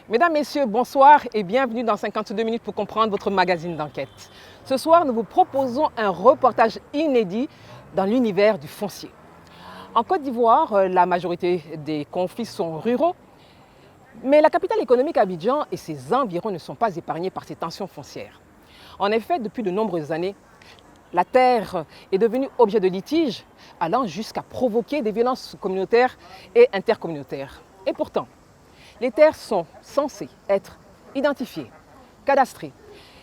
Mesdames, Messieurs, bonsoir et bienvenue dans 52 minutes pour comprendre votre magazine d'enquête. Ce soir, nous vous proposons un reportage inédit dans l'univers du foncier. En Côte d'Ivoire, la majorité des conflits sont ruraux, mais la capitale économique Abidjan et ses environs ne sont pas épargnés par ces tensions foncières. En effet, depuis de nombreuses années, la terre est devenue objet de litige, allant jusqu'à provoquer des violences communautaires et intercommunautaires. Et pourtant, les terres sont censées être identifiées, cadastrées,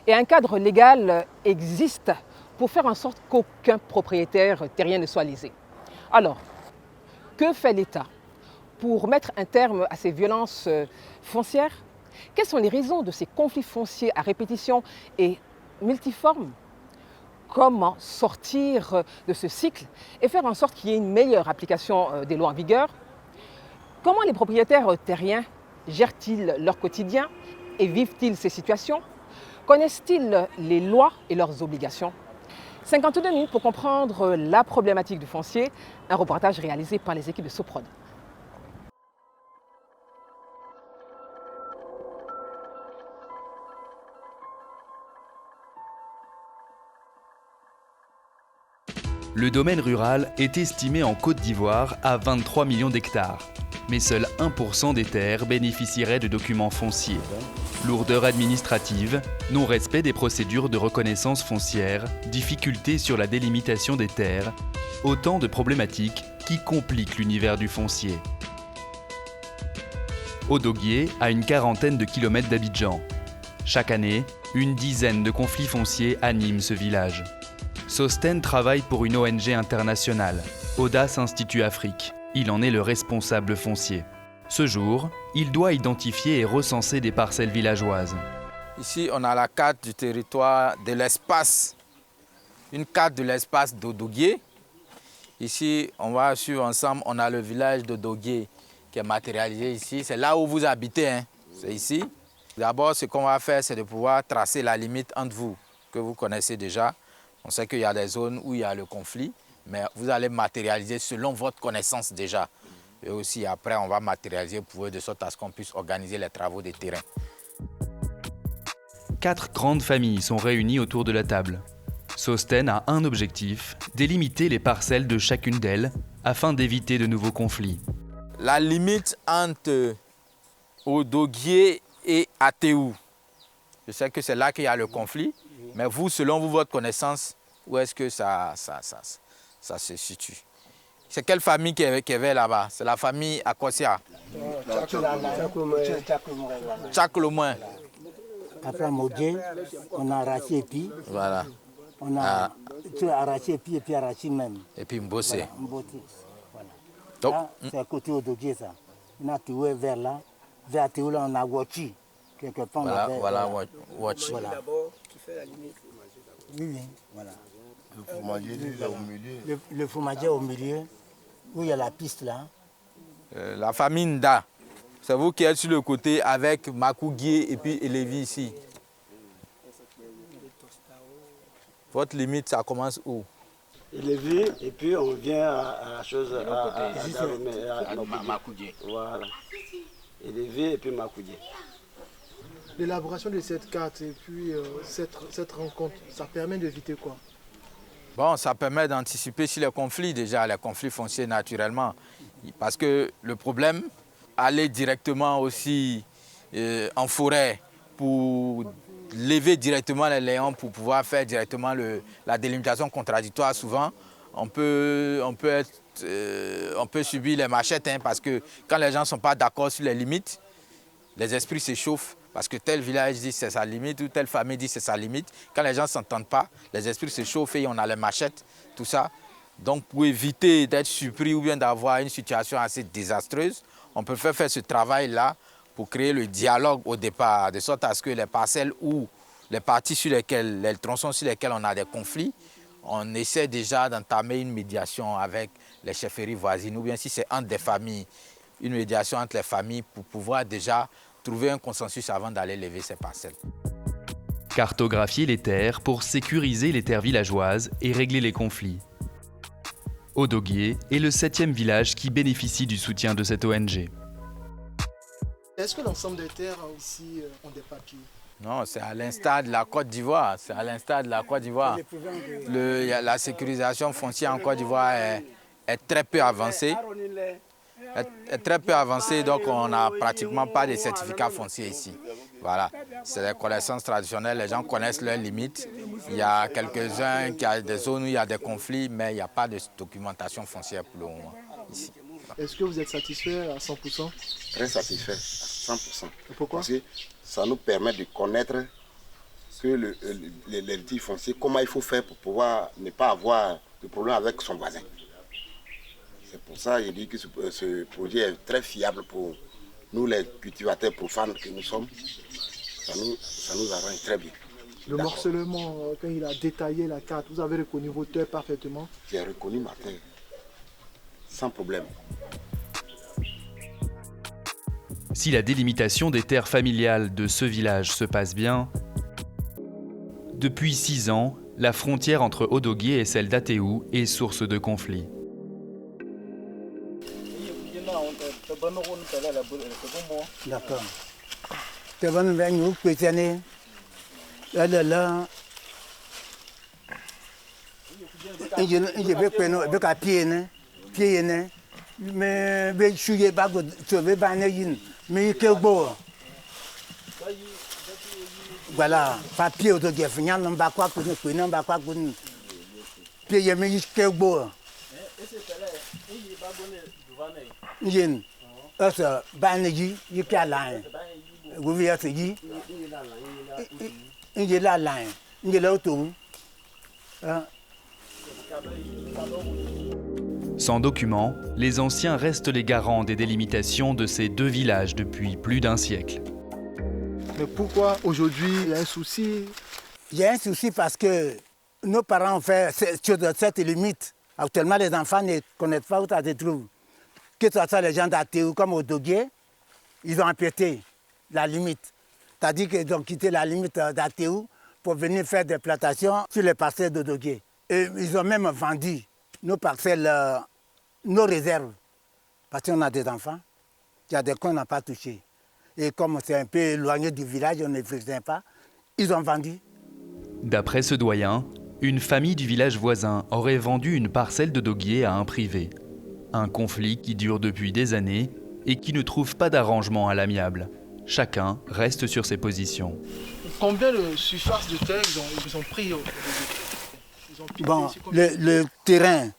et un cadre légal existe pour faire en sorte qu'aucun propriétaire terrien ne soit lésé. Alors, que fait l'État pour mettre un terme à ces violences foncières? Quelles sont les raisons de ces conflits fonciers à répétition et multiformes? Comment sortir de ce cycle et faire en sorte qu'il y ait une meilleure application des lois en vigueur? Comment les propriétaires terriens gèrent-ils leur quotidien et vivent-ils ces situations? Connaissent-ils les lois et leurs obligations? 52 minutes pour comprendre la problématique du foncier, un reportage réalisé par les équipes de Soprod. Le domaine rural est estimé en Côte d'Ivoire à 23 millions d'hectares. Mais seul 1% des terres bénéficieraient de documents fonciers. Lourdeur administrative, non-respect des procédures de reconnaissance foncière, difficultés sur la délimitation des terres, autant de problématiques qui compliquent l'univers du foncier. Odoguié a une quarantaine de kilomètres d'Abidjan. Chaque année, une dizaine de conflits fonciers animent ce village. Sosten travaille pour une ONG internationale, Audace Institut Afrique. Il en est le responsable foncier. Ce jour, il doit identifier et recenser des parcelles villageoises. Ici, on a la carte du territoire de l'espace, une carte de l'espace d'Odoguié. Ici, on va suivre ensemble, on a le village d'Odoguié qui est matérialisé ici. C'est là où vous habitez, hein. C'est ici. D'abord, ce qu'on va faire, c'est de pouvoir tracer la limite entre vous, que vous connaissez déjà. On sait qu'il y a des zones où il y a le conflit, mais vous allez matérialiser selon votre connaissance déjà. Et aussi après, on va matérialiser pour eux de sorte à ce qu'on puisse organiser les travaux de terrain. 4 grandes familles sont réunies autour de la table. Sosten a un objectif, délimiter les parcelles de chacune d'elles afin d'éviter de nouveaux conflits. La limite entre Odoguié et Ateou, je sais que c'est là qu'il y a le conflit, mais vous, selon vous, votre connaissance, où est-ce que ça se situe? C'est quelle famille qui avait là-bas? C'est la famille Akosia. Tchaklomoin. Après Modé, on a arraché Epi. Voilà. On a arraché Epi et puis arraché même. Et puis Mbossé. Voilà, Mbossé. Voilà. Donc, là, c'est à côté Odoguié, ça. On a Théoué vers là. Vers Théoué, là, on a Wachi. Quelque part, voilà, Watch. Voilà. D'abord, qui fait la limite. Oui, voilà. Le fromager, lui, il est au milieu. Le fromager au milieu, où il y a la piste là. La famille Nda, c'est vous qui êtes sur le côté avec Makouguié et puis Elevi ici. Votre limite, ça commence où? Il est vu et puis on vient à la chose à Makouguié. Voilà. Il est vu et puis Makouguié. L'élaboration de cette carte et puis cette rencontre, ça permet d'éviter quoi? Bon, ça permet d'anticiper sur les conflits déjà, les conflits fonciers naturellement. Parce que le problème, aller directement aussi en forêt pour lever directement les léons, pour pouvoir faire directement la délimitation contradictoire, souvent, on peut subir les machettes, hein, parce que quand les gens ne sont pas d'accord sur les limites, les esprits s'échauffent. Parce que tel village dit c'est sa limite ou telle famille dit c'est sa limite. Quand les gens ne s'entendent pas, les esprits se chauffent et on a les machettes, tout ça. Donc pour éviter d'être surpris ou bien d'avoir une situation assez désastreuse, on peut faire ce travail-là pour créer le dialogue au départ, de sorte à ce que les parcelles ou les parties sur lesquelles, les tronçons sur lesquels on a des conflits, on essaie déjà d'entamer une médiation avec les chefferies voisines ou bien si c'est entre des familles, une médiation entre les familles pour pouvoir déjà trouver un consensus avant d'aller lever ces parcelles. Cartographier les terres pour sécuriser les terres villageoises et régler les conflits. Odoguié est le 7e village qui bénéficie du soutien de cette ONG. Est-ce que l'ensemble des terres ici ont des papiers? Non, c'est à l'instar de la Côte d'Ivoire. C'est à l'instar de la Côte d'Ivoire. La sécurisation foncière en Côte d'Ivoire est très peu avancée. Est très peu avancée, donc on n'a pratiquement pas de certificats fonciers ici. Voilà, c'est des connaissances traditionnelles, les gens connaissent leurs limites. Il y a quelques-uns qui ont des zones où il y a des conflits, mais il n'y a pas de documentation foncière pour le moment ici. Est-ce que vous êtes satisfait à 100%? Très satisfait, à 100%. Et pourquoi? Parce que ça nous permet de connaître que les litiges fonciers, comment il faut faire pour pouvoir ne pas avoir de problème avec son voisin. C'est pour ça que je dis que ce projet est très fiable pour nous, les cultivateurs profanes que nous sommes. Ça nous arrange très bien. Le morcellement, quand il a détaillé la carte, vous avez reconnu vos terres parfaitement? J'ai reconnu ma terre, sans problème. Si la délimitation des terres familiales de ce village se passe bien, depuis 6 ans, la frontière entre Odogué et celle d'Ateou est source de conflits. D'accord. Tu vas nous venir nous questionner. Là, je vais prendre avec un pied, mais je suis pas je vais banner, mais quel beau. Voilà, papier au dossier, finir non pas quoi, non pas quoi, pied, mais quel beau. Yin, ça, banner, il y a là. Vous voyez ce qui il est là, il est là autour. Sans documents, les anciens restent les garants des délimitations de ces 2 villages depuis plus d'1 siècle. Mais pourquoi aujourd'hui il y a un souci? Il y a un souci parce que nos parents ont fait cette limite. Actuellement, les enfants ne connaissent pas où ça se trouve. Que ce soit les gens d'Ateou comme Odogué, ils ont empiété la limite. C'est-à-dire qu'ils ont quitté la limite d'Ateou pour venir faire des plantations sur les parcelles d'Odogué. Et ils ont même vendu nos parcelles, nos réserves. Parce qu'on a des enfants, il y a des qu'on n'a pas touchés. Et comme c'est un peu éloigné du village, on ne faisait pas, ils ont vendu. D'après ce doyen, une famille du village voisin aurait vendu une parcelle de Doguier à un privé. Un conflit qui dure depuis des années et qui ne trouve pas d'arrangement à l'amiable. Chacun reste sur ses positions. Combien de surface de terre ils ont pris Bon, le terrain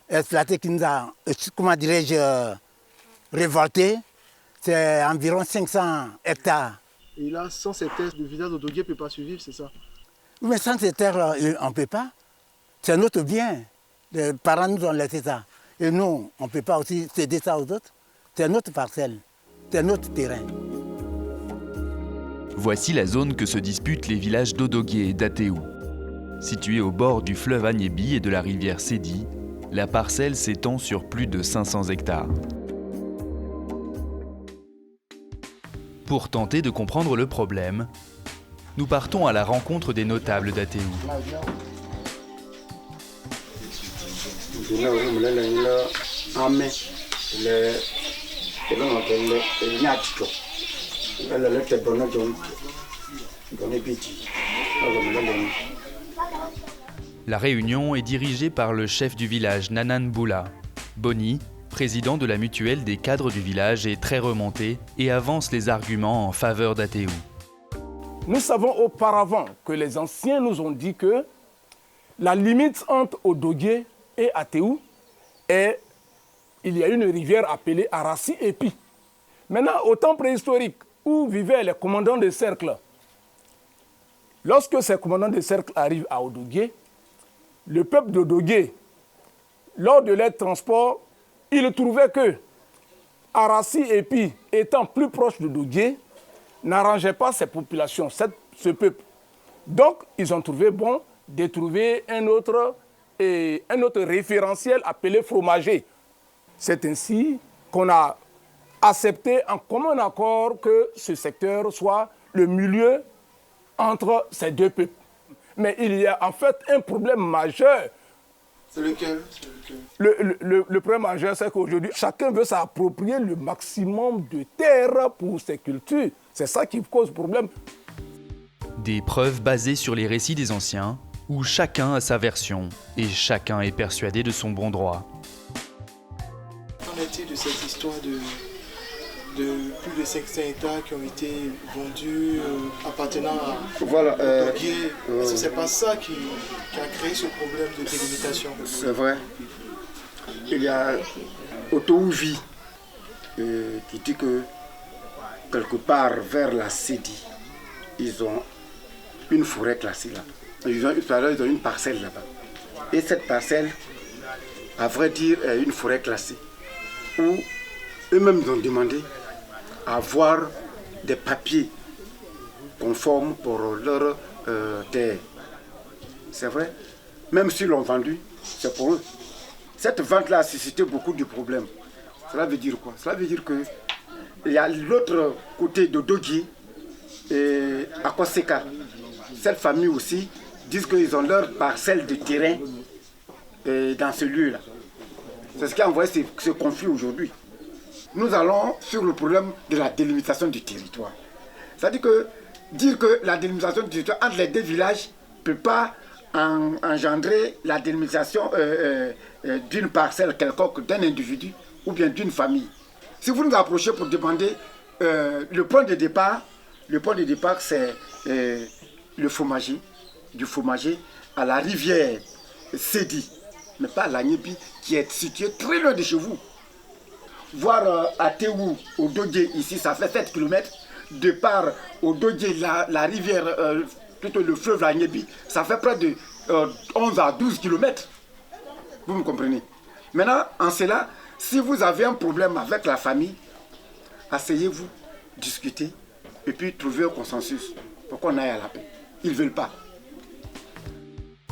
exploité qui nous a, comment dirais-je, révolté, c'est environ 500 hectares. Et là, sans ces terres, le village d'Odogué ne peut pas survivre, c'est ça? Oui, mais sans ces terres, on ne peut pas. C'est notre bien. Les parents nous ont laissé ça. Et nous, on ne peut pas aussi céder ça aux autres. C'est notre parcelle, c'est notre terrain. Voici la zone que se disputent les villages d'Odogué et d'Ateou. Situés au bord du fleuve Agnébi et de la rivière Sédi, la parcelle s'étend sur plus de 500 hectares. Pour tenter de comprendre le problème, nous partons à la rencontre des notables d'Ateou. La réunion est dirigée par le chef du village, Nanan Boula. Boni, président de la mutuelle des cadres du village, est très remonté et avance les arguments en faveur d'Ateou. Nous savons auparavant que les anciens nous ont dit que la limite entre Odogué et Ateou est, il y a une rivière appelée Arassi-Epi. Maintenant, au temps préhistorique, où vivaient les commandants de cercle, lorsque ces commandants de cercle arrivent à Odogué, le peuple d'Odogué, lors de leur transport, il trouvait que Arassi-Epi, étant plus proche d'Odogué, n'arrangeait pas ces populations, ce peuple. Donc, ils ont trouvé bon de trouver un autre référentiel appelé fromager. C'est ainsi qu'on a accepté en commun accord que ce secteur soit le milieu entre ces 2 peuples. Mais il y a en fait un problème majeur C'est lequel? Le problème majeur, c'est qu'aujourd'hui, chacun veut s'approprier le maximum de terre pour ses cultures. C'est ça qui cause problème. Des preuves basées sur les récits des anciens, où chacun a sa version et chacun est persuadé de son bon droit. Qu'en est-il de cette histoire de plus de 500 hectares qui ont été vendus appartenant à Doguier? Est-ce que c'est pas ça qui a créé ce problème de délimitation? C'est vrai. Il y a Otouvi qui dit que quelque part vers la Sédie, ils ont une forêt classée là. Ils ont une parcelle là-bas. Et cette parcelle, à vrai dire, est une forêt classée. Où eux-mêmes ont demandé à avoir des papiers conformes pour leur terre. C'est vrai. Même s'ils l'ont vendu, c'est pour eux. Cette vente-là a suscité beaucoup de problèmes. Cela veut dire quoi? Cela veut dire qu'il y a l'autre côté de Doguier, et à Koseka. Cette famille aussi disent qu'ils ont leur parcelle de terrain dans ce lieu-là. C'est ce qui a envoyé ce conflit aujourd'hui. Nous allons sur le problème de la délimitation du territoire. C'est-à-dire que dire que la délimitation du territoire entre les deux villages ne peut pas engendrer la délimitation d'une parcelle quelconque, d'un individu ou bien d'une famille. Si vous nous approchez pour demander le point de départ c'est le fromager, du fromager à la rivière Sédie, mais pas la Nyebi qui est située très loin de chez vous. Voir à Théou, au Doguier, ici, ça fait 7 km. De part au Doguier, la rivière, plutôt le fleuve la Nyebi, ça fait près de 11 à 12 km. Vous me comprenez? Maintenant, en cela, si vous avez un problème avec la famille, asseyez-vous, discutez, et puis trouvez un consensus pour qu'on aille à la paix. Ils ne veulent pas.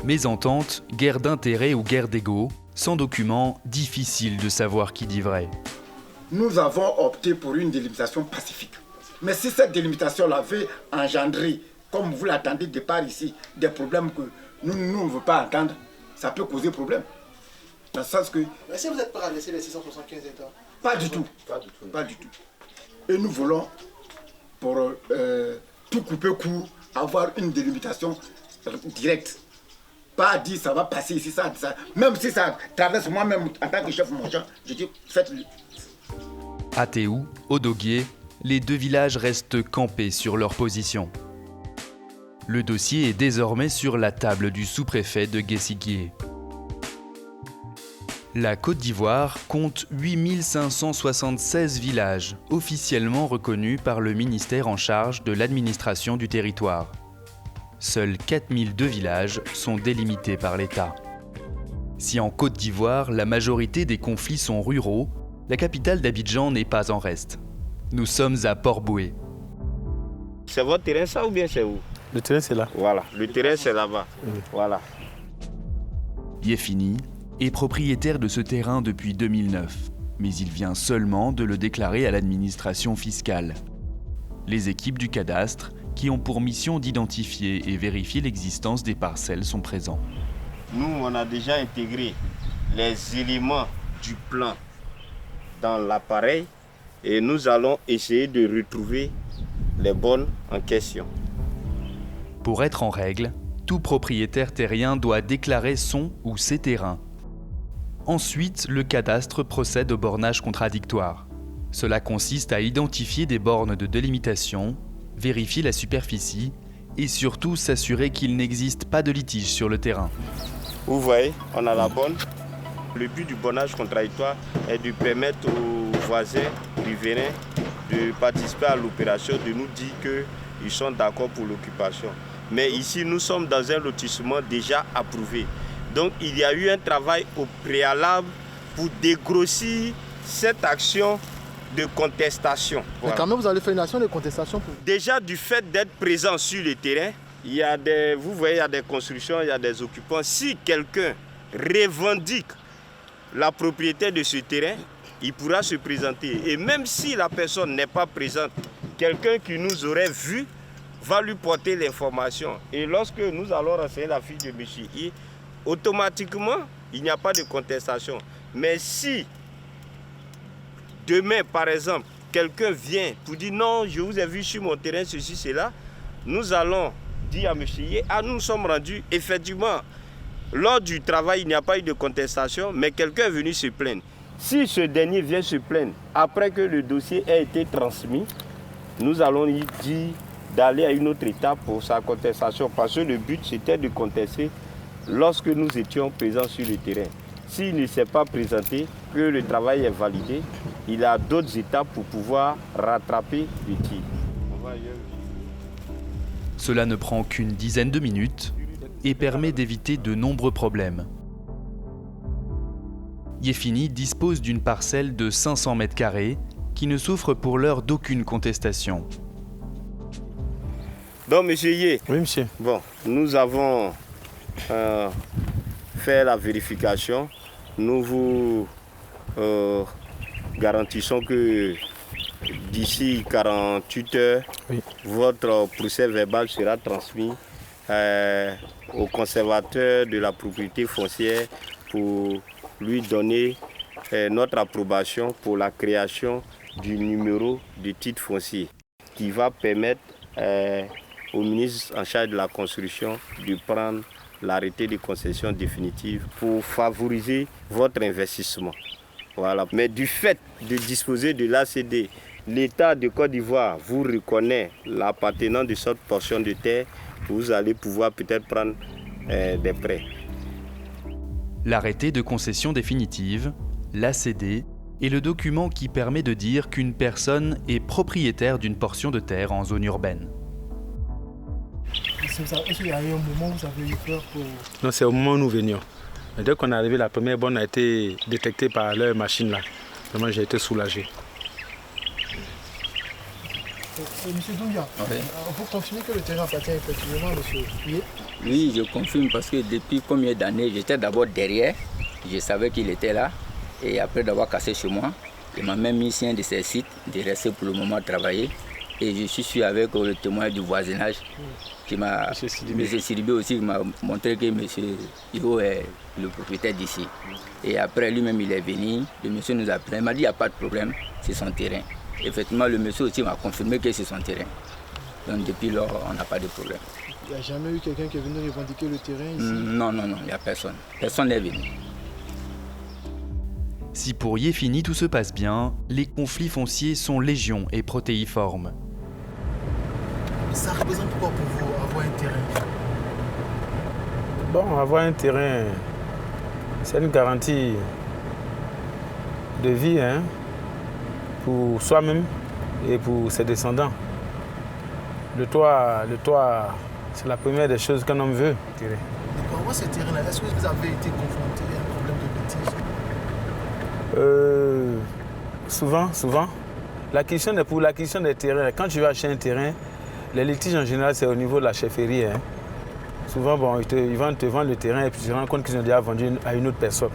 Mésentente, guerre d'intérêt ou guerre d'ego, sans document, difficile de savoir qui dit vrai. Nous avons opté pour une délimitation pacifique. Mais si cette délimitation l'avait engendré, comme vous l'attendez de départ ici, des problèmes que nous ne voulons pas entendre, ça peut causer problème. Dans le sens que... Mais si vous êtes prêt à laisser les 675 hectares? Pas du tout. Pas du tout. Et nous voulons, pour tout couper court, avoir une délimitation directe. Pas dire ça va passer ici, ça. Même si ça traverse moi-même en tant que chef mangeant, je dis faites-le. À Théou, au Doguier, les deux villages restent campés sur leur position. Le dossier est désormais sur la table du sous-préfet de Guesiguié. La Côte d'Ivoire compte 8576 villages officiellement reconnus par le ministère en charge de l'administration du territoire. Seuls 4002 villages sont délimités par l'État. Si en Côte d'Ivoire, la majorité des conflits sont ruraux, la capitale d'Abidjan n'est pas en reste. Nous sommes à Port-Boué. C'est votre terrain ça ou bien c'est où? Le terrain c'est là. Voilà, le terrain c'est là-bas. Oui. Voilà. Yefini est propriétaire de ce terrain depuis 2009, mais il vient seulement de le déclarer à l'administration fiscale. Les équipes du cadastre, qui ont pour mission d'identifier et vérifier l'existence des parcelles, sont présents. Nous, on a déjà intégré les éléments du plan dans l'appareil et nous allons essayer de retrouver les bornes en question. Pour être en règle, tout propriétaire terrien doit déclarer son ou ses terrains. Ensuite, le cadastre procède au bornage contradictoire. Cela consiste à identifier des bornes de délimitation, vérifier la superficie et surtout s'assurer qu'il n'existe pas de litige sur le terrain. Vous voyez, on a la borne. Le but du bornage contradictoire est de permettre aux voisins riverains de participer à l'opération, de nous dire qu'ils sont d'accord pour l'occupation. Mais ici, nous sommes dans un lotissement déjà approuvé. Donc, il y a eu un travail au préalable pour dégrossir cette action de contestation. Mais quand même, vous allez faire une action de contestation pour... Déjà, du fait d'être présent sur le terrain, il y a vous voyez, il y a des constructions, il y a des occupants. Si quelqu'un revendique la propriété de ce terrain, il pourra se présenter. Et même si la personne n'est pas présente, quelqu'un qui nous aurait vu va lui porter l'information. Et lorsque nous allons renseigner la fille de M. I, automatiquement, il n'y a pas de contestation. Mais si demain, par exemple, quelqu'un vient pour dire non, je vous ai vu sur mon terrain, ceci, cela, nous allons dire à M. Yé, nous sommes rendus, effectivement, lors du travail, il n'y a pas eu de contestation, mais quelqu'un est venu se plaindre. Si ce dernier vient se plaindre, après que le dossier ait été transmis, nous allons lui dire d'aller à une autre étape pour sa contestation, parce que le but, c'était de contester lorsque nous étions présents sur le terrain. S'il ne s'est pas présenté, que le travail est validé, il a d'autres étapes pour pouvoir rattraper le tir. Cela ne prend qu'une dizaine de minutes et permet d'éviter de nombreux problèmes. Yéfini dispose d'une parcelle de 500 m² qui ne souffre pour l'heure d'aucune contestation. Donc, monsieur Yé, oui, monsieur. Bon, nous avons fait la vérification. Nous vous garantissons que d'ici 48 heures, oui, votre procès verbal sera transmis au conservateur de la propriété foncière pour lui donner notre approbation pour la création du numéro de titre foncier qui va permettre au ministre en charge de la construction de prendre l'arrêté de concession définitive pour favoriser votre investissement. Voilà. Mais du fait de disposer de l'ACD, l'État de Côte d'Ivoire vous reconnaît l'appartenance de cette portion de terre, vous allez pouvoir peut-être prendre des prêts. L'arrêté de concession définitive, l'ACD, est le document qui permet de dire qu'une personne est propriétaire d'une portion de terre en zone urbaine. Est-ce qu'il y a eu un moment où vous avez eu peur pour... Non, c'est au moment où nous venions. Mais dès qu'on est arrivé, la première bonne a été détectée par leur machine là. Vraiment, j'ai été soulagé. Monsieur Doumbia, oui, vous confirmez que le terrain appartient effectivement à monsieur Yé? Oui, je confirme parce que depuis combien d'années, j'étais d'abord derrière, je savais qu'il était là. Et après d'avoir cassé chez moi, il m'a même mis sur un de ses sites de rester pour le moment travailler. Et je suis avec le témoin du voisinage qui m'a, M. Sidibé aussi, qui m'a montré que M. Ivo est le propriétaire d'ici. Et après lui-même il est venu, le monsieur nous a pris, il m'a dit il n'y a pas de problème, c'est son terrain. Effectivement, le monsieur aussi m'a confirmé que c'est son terrain. Donc depuis lors, on n'a pas de problème. Il n'y a jamais eu quelqu'un qui est venu revendiquer le terrain ici? Non, il n'y a personne. Personne n'est venu. Si pour Yéfini tout se passe bien, les conflits fonciers sont légion et protéiformes. Ça représente quoi pour vous, avoir un terrain? Bon, avoir un terrain, c'est une garantie de vie pour soi-même et pour ses descendants. Le toit, c'est la première des choses qu'un homme veut. Mais pour avoir ce terrain-là, est-ce que vous avez été confronté à un problème de litige? Souvent. La question des terrains, quand tu vas acheter un terrain, les litiges en général, c'est au niveau de la chefferie. Souvent, bon, ils vont te vendre le terrain et puis tu te rends compte qu'ils ont déjà vendu à une autre personne.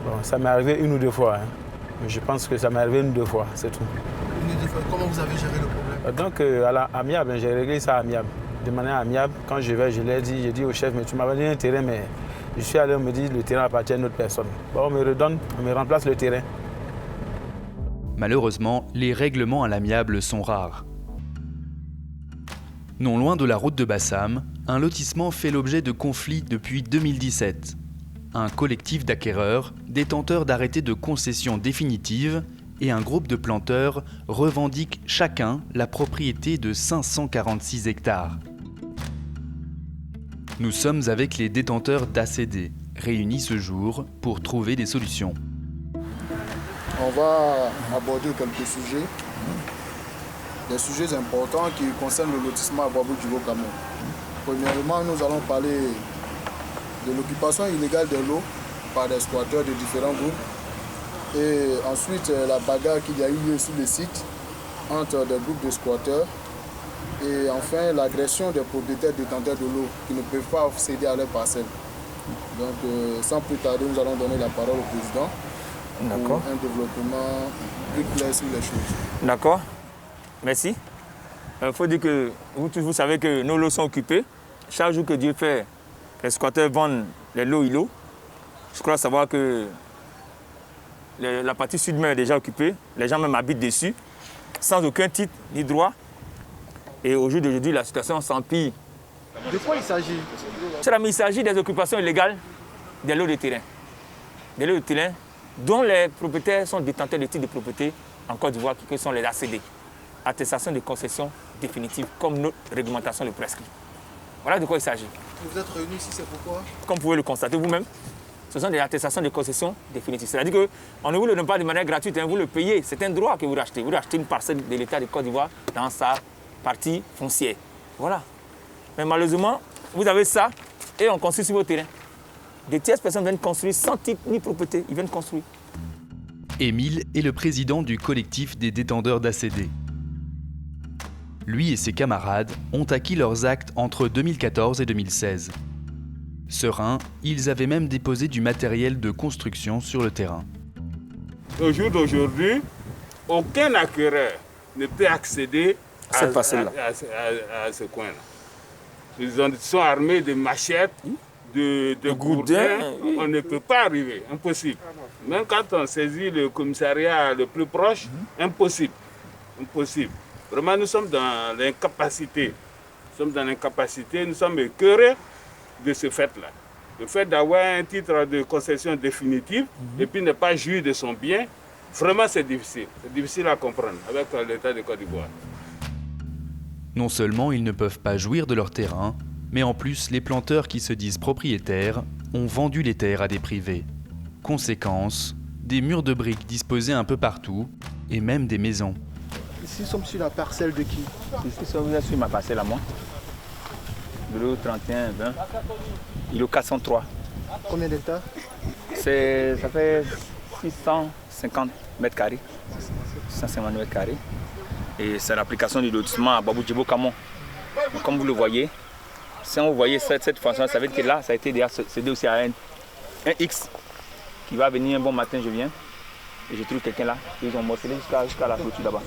Bon, ça m'est arrivé une ou deux fois. Mais je pense que ça m'est arrivé une ou deux fois, c'est tout. Une ou deux fois. Comment vous avez géré le problème? Donc, à l'amiable, j'ai réglé ça amiable. De manière amiable, quand je vais, j'ai dit au chef, mais tu m'as vendu un terrain, mais je suis allé, on me dit le terrain appartient à une autre personne. Bon, on me redonne, on me remplace le terrain. Malheureusement, les règlements à l'amiable sont rares. Non loin de la route de Bassam, un lotissement fait l'objet de conflits depuis 2017. Un collectif d'acquéreurs, détenteurs d'arrêtés de concession définitive et un groupe de planteurs revendiquent chacun la propriété de 546 hectares. Nous sommes avec les détenteurs d'ACD, réunis ce jour pour trouver des solutions. On va aborder quelques sujets, des sujets importants qui concernent le lotissement à Boabou-Djibo-Cameroun. Premièrement, nous allons parler de l'occupation illégale de l'eau par des squatteurs de différents groupes. Et ensuite, la bagarre qu'il y a eu lieu sur le site entre des groupes de squatteurs. Et enfin, l'agression des propriétaires détenteurs de l'eau qui ne peuvent pas céder à leur parcelle. Donc, sans plus tarder, nous allons donner la parole au président pour un développement plus clair sur les choses. D'accord. Merci. Il faut dire que vous savez que nos lots sont occupés. Chaque jour que Dieu fait, les squatteurs vendent les lots îlots. Je crois savoir que la partie sud même est déjà occupée. Les gens même habitent dessus, sans aucun titre ni droit. Et au jour d'aujourd'hui, la situation s'empire. De quoi il s'agit? Il s'agit des occupations illégales des lots de terrain. Des lots de terrain dont les propriétaires sont détenteurs de titres de propriété en Côte d'Ivoire, qui sont les ACD. Attestation de concession définitive, comme notre réglementation le prescrit. Voilà de quoi il s'agit. Vous êtes réunis ici, c'est pourquoi? Comme vous pouvez le constater vous-même, ce sont des attestations de concession définitives. C'est-à-dire qu'on ne vous le donne pas de manière gratuite, vous le payez. C'est un droit que vous rachetez. Vous rachetez une parcelle de l'État de Côte d'Ivoire dans sa partie foncière. Voilà. Mais malheureusement, vous avez ça et on construit sur vos terrains. Des tierces personnes viennent construire sans titre ni propriété. Ils viennent construire. Émile est le président du collectif des détenteurs d'ACD. Lui et ses camarades ont acquis leurs actes entre 2014 et 2016. Sereins, ils avaient même déposé du matériel de construction sur le terrain. Au jour d'aujourd'hui, aucun acquéreur ne peut accéder à ce coin-là. Ils sont armés de machettes, de gourdins. On ne peut pas arriver, impossible. Même quand on saisit le commissariat le plus proche, impossible. Impossible. Vraiment, nous sommes dans l'incapacité. Nous sommes écœurés de ce fait-là. Le fait d'avoir un titre de concession définitive et puis ne pas jouir de son bien, vraiment c'est difficile. C'est difficile à comprendre avec l'État de Côte d'Ivoire. Non seulement ils ne peuvent pas jouir de leur terrain, mais en plus les planteurs qui se disent propriétaires ont vendu les terres à des privés. Conséquence, des murs de briques disposés un peu partout et même des maisons. Ici, nous sommes sur la parcelle de qui? Ici, vous êtes sur ma parcelle à moi. De l'eau 31, 20. Il est au 403. Combien d'hectares? Ça fait 650 mètres carrés. 650 mètres carrés. Et c'est l'application du lotissement à Babou Djibo Camon. Comme vous le voyez, si vous voyez cette façon, ça veut dire que là, ça a été déjà cédé aussi à un X qui va venir un bon matin, je viens. Et je trouve quelqu'un là. Ils ont morcelé jusqu'à la clôture là-bas.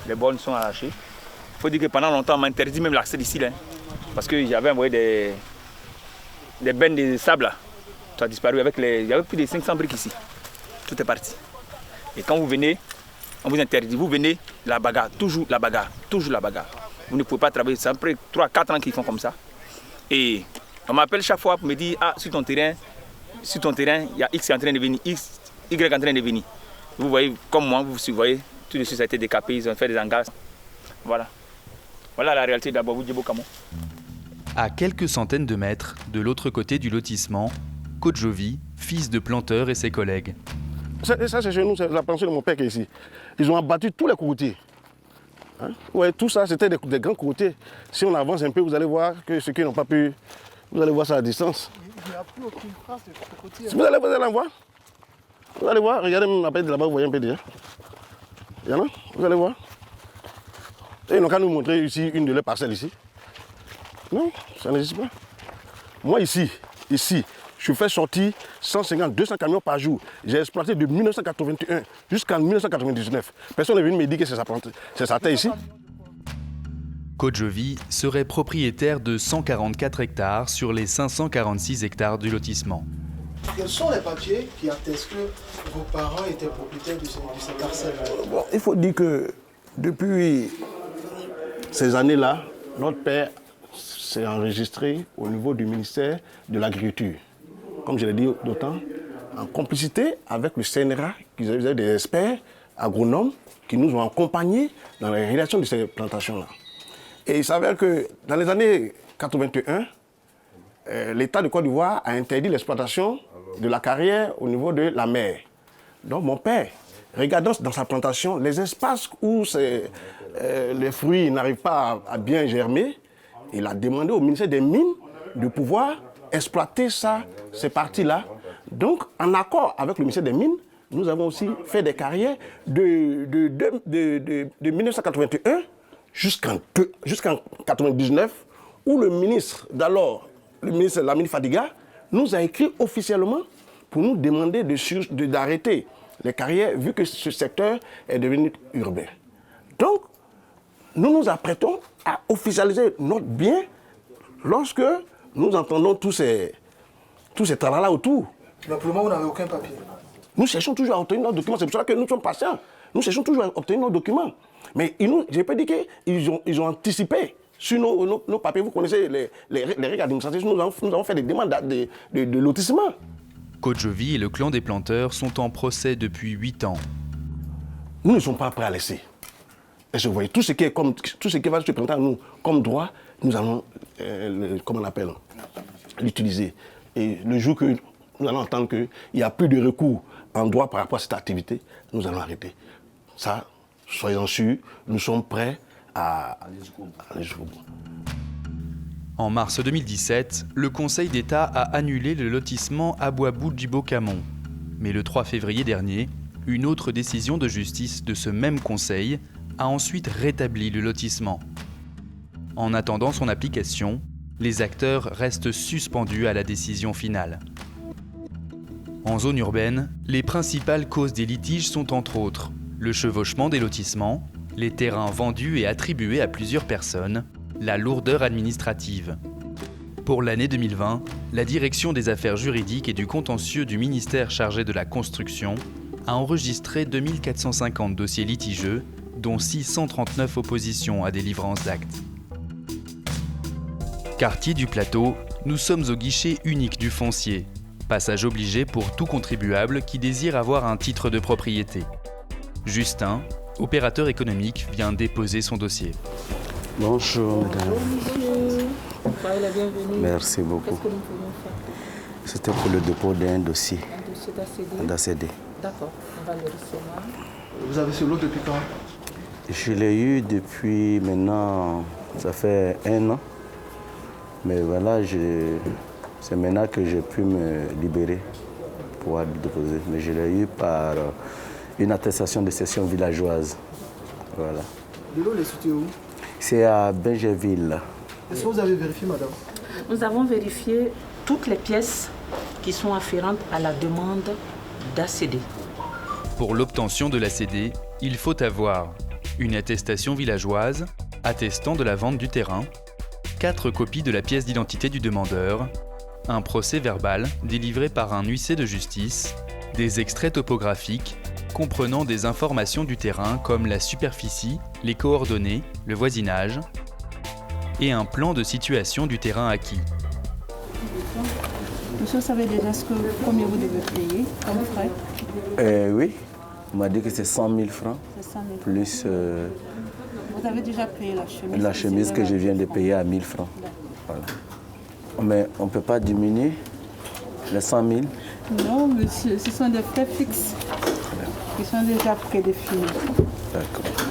Les bornes sont arrachées. Il faut dire que pendant longtemps, on m'a interdit même l'accès d'ici là. Parce que j'avais envoyé des bennes de sable là. Ça a disparu il y avait plus de 500 briques ici. Tout est parti. Et quand vous venez, on vous interdit. Vous venez, la bagarre, toujours la bagarre, toujours la bagarre. Vous ne pouvez pas travailler. C'est après 3-4 ans qu'ils font comme ça. Et on m'appelle chaque fois pour me dire, ah, sur ton terrain, il y a X qui est en train de venir, X, Y est en train de venir. Vous voyez, comme moi, vous voyez, tout de suite ça a été décapé, ils ont fait des hangars. Voilà. Voilà la réalité d'Ababou Djibo Camon. À quelques centaines de mètres de l'autre côté du lotissement, Kodjovi, fils de planteur et ses collègues. Ça c'est chez nous, c'est la pension de mon père qui est ici. Ils ont abattu tous les cocotiers. Hein? Ouais, tout ça, c'était des grands cocotiers. Si on avance un peu, vous allez voir que ceux qui n'ont pas pu, vous allez voir ça à distance. Il n'y a plus aucune trace de cocotiers. Vous allez en voir. Vous allez voir, regardez même la paille de là-bas, vous voyez un peu déjà. Il y en a, vous allez voir. Et ils n'ont qu'à nous montrer ici une de leurs parcelles ici. Non, ça n'existe pas. Moi ici, je fais sortir 150, 200 camions par jour. J'ai exploité de 1981 jusqu'en 1999. Personne n'est venu me dire que c'est sa terre ici. Kodjovi serait propriétaire de 144 hectares sur les 546 hectares du lotissement. Quels sont les papiers qui attestent que vos parents étaient propriétaires de cette parcelle? Bon, il faut dire que depuis ces années-là, notre père s'est enregistré au niveau du ministère de l'Agriculture. Comme je l'ai dit d'autant, en complicité avec le CNRA, qui avaient des experts agronomes qui nous ont accompagnés dans la réalisation de ces plantations-là. Et il s'avère que dans les années 81, l'État de Côte d'Ivoire a interdit l'exploitation de la carrière au niveau de la mer. Donc mon père, regardant dans sa plantation les espaces où les fruits n'arrivent pas à bien germer, il a demandé au ministère des Mines de pouvoir exploiter ces parties-là. Donc, en accord avec le ministère des Mines, nous avons aussi fait des carrières de 1981 jusqu'en 1999, où le ministre d'alors, le ministre Lamine Fadiga, nous a écrit officiellement pour nous demander d'arrêter les carrières, vu que ce secteur est devenu urbain. Donc, nous nous apprêtons à officialiser notre bien lorsque nous entendons tous ces travaux-là autour. Mais pour le moment, vous n'avez aucun papier. Nous cherchons toujours à obtenir nos documents. C'est pour ça que nous sommes patients. Nous cherchons toujours à obtenir nos documents. Mais je n'ai pas dit qu'ils ont anticipé sur nos papiers. Vous connaissez les règles administratives. Nous avons fait des demandes de lotissement. Kodjovi et le clan des planteurs sont en procès depuis 8 ans. Nous ne sommes pas prêts à laisser. Et vous voyez, tout ce qui va se présenter à nous comme droit, nous allons, comment on appelle, l'utiliser. Et le jour que nous allons entendre qu'il n'y a plus de recours en droit par rapport à cette activité, nous allons arrêter. Ça, soyons sûrs, nous sommes prêts à aller jusqu'au bout. En mars 2017, le Conseil d'État a annulé le lotissement Aboabou-Djibo-Camon. Mais le 3 février dernier, une autre décision de justice de ce même Conseil a ensuite rétabli le lotissement. En attendant son application, les acteurs restent suspendus à la décision finale. En zone urbaine, les principales causes des litiges sont entre autres le chevauchement des lotissements, les terrains vendus et attribués à plusieurs personnes, la lourdeur administrative. Pour l'année 2020, la Direction des affaires juridiques et du contentieux du ministère chargé de la construction a enregistré 2450 dossiers litigieux, dont 639 oppositions à délivrance d'actes. Quartier du Plateau, nous sommes au guichet unique du foncier. Passage obligé pour tout contribuable qui désire avoir un titre de propriété. Justin, opérateur économique, vient déposer son dossier. Bonjour, madame. Bonjour. Soyez la bienvenue. Merci beaucoup. Qu'est-ce que nous pouvons faire? C'était pour le dépôt d'un dossier. Un dossier d'ACD. D'accord, on va le recevoir. Vous avez ce lot depuis quand? Je l'ai eu depuis maintenant, ça fait 1 an. Mais voilà, c'est maintenant que j'ai pu me libérer pour pouvoir le déposer. Mais je l'ai eu par une attestation de cession villageoise. Voilà. Le lot est situé où? C'est à Benjerville. Est-ce que vous avez vérifié, madame? Nous avons vérifié toutes les pièces qui sont afférentes à la demande d'ACD. Pour l'obtention de l'ACD, il faut avoir une attestation villageoise attestant de la vente du terrain, 4 copies de la pièce d'identité du demandeur, un procès verbal délivré par un huissier de justice, des extraits topographiques comprenant des informations du terrain comme la superficie, les coordonnées, le voisinage et un plan de situation du terrain acquis. Monsieur, vous savez déjà combien vous devez payer comme frais? Oui, on m'a dit que c'est 100 000 francs, plus vous avez déjà payé la chemise? La chemise que je viens de payer à 1000 francs. Voilà. Mais on ne peut pas diminuer les 100 000? Non, monsieur, ce sont des frais fixes qui sont déjà prédéfinis.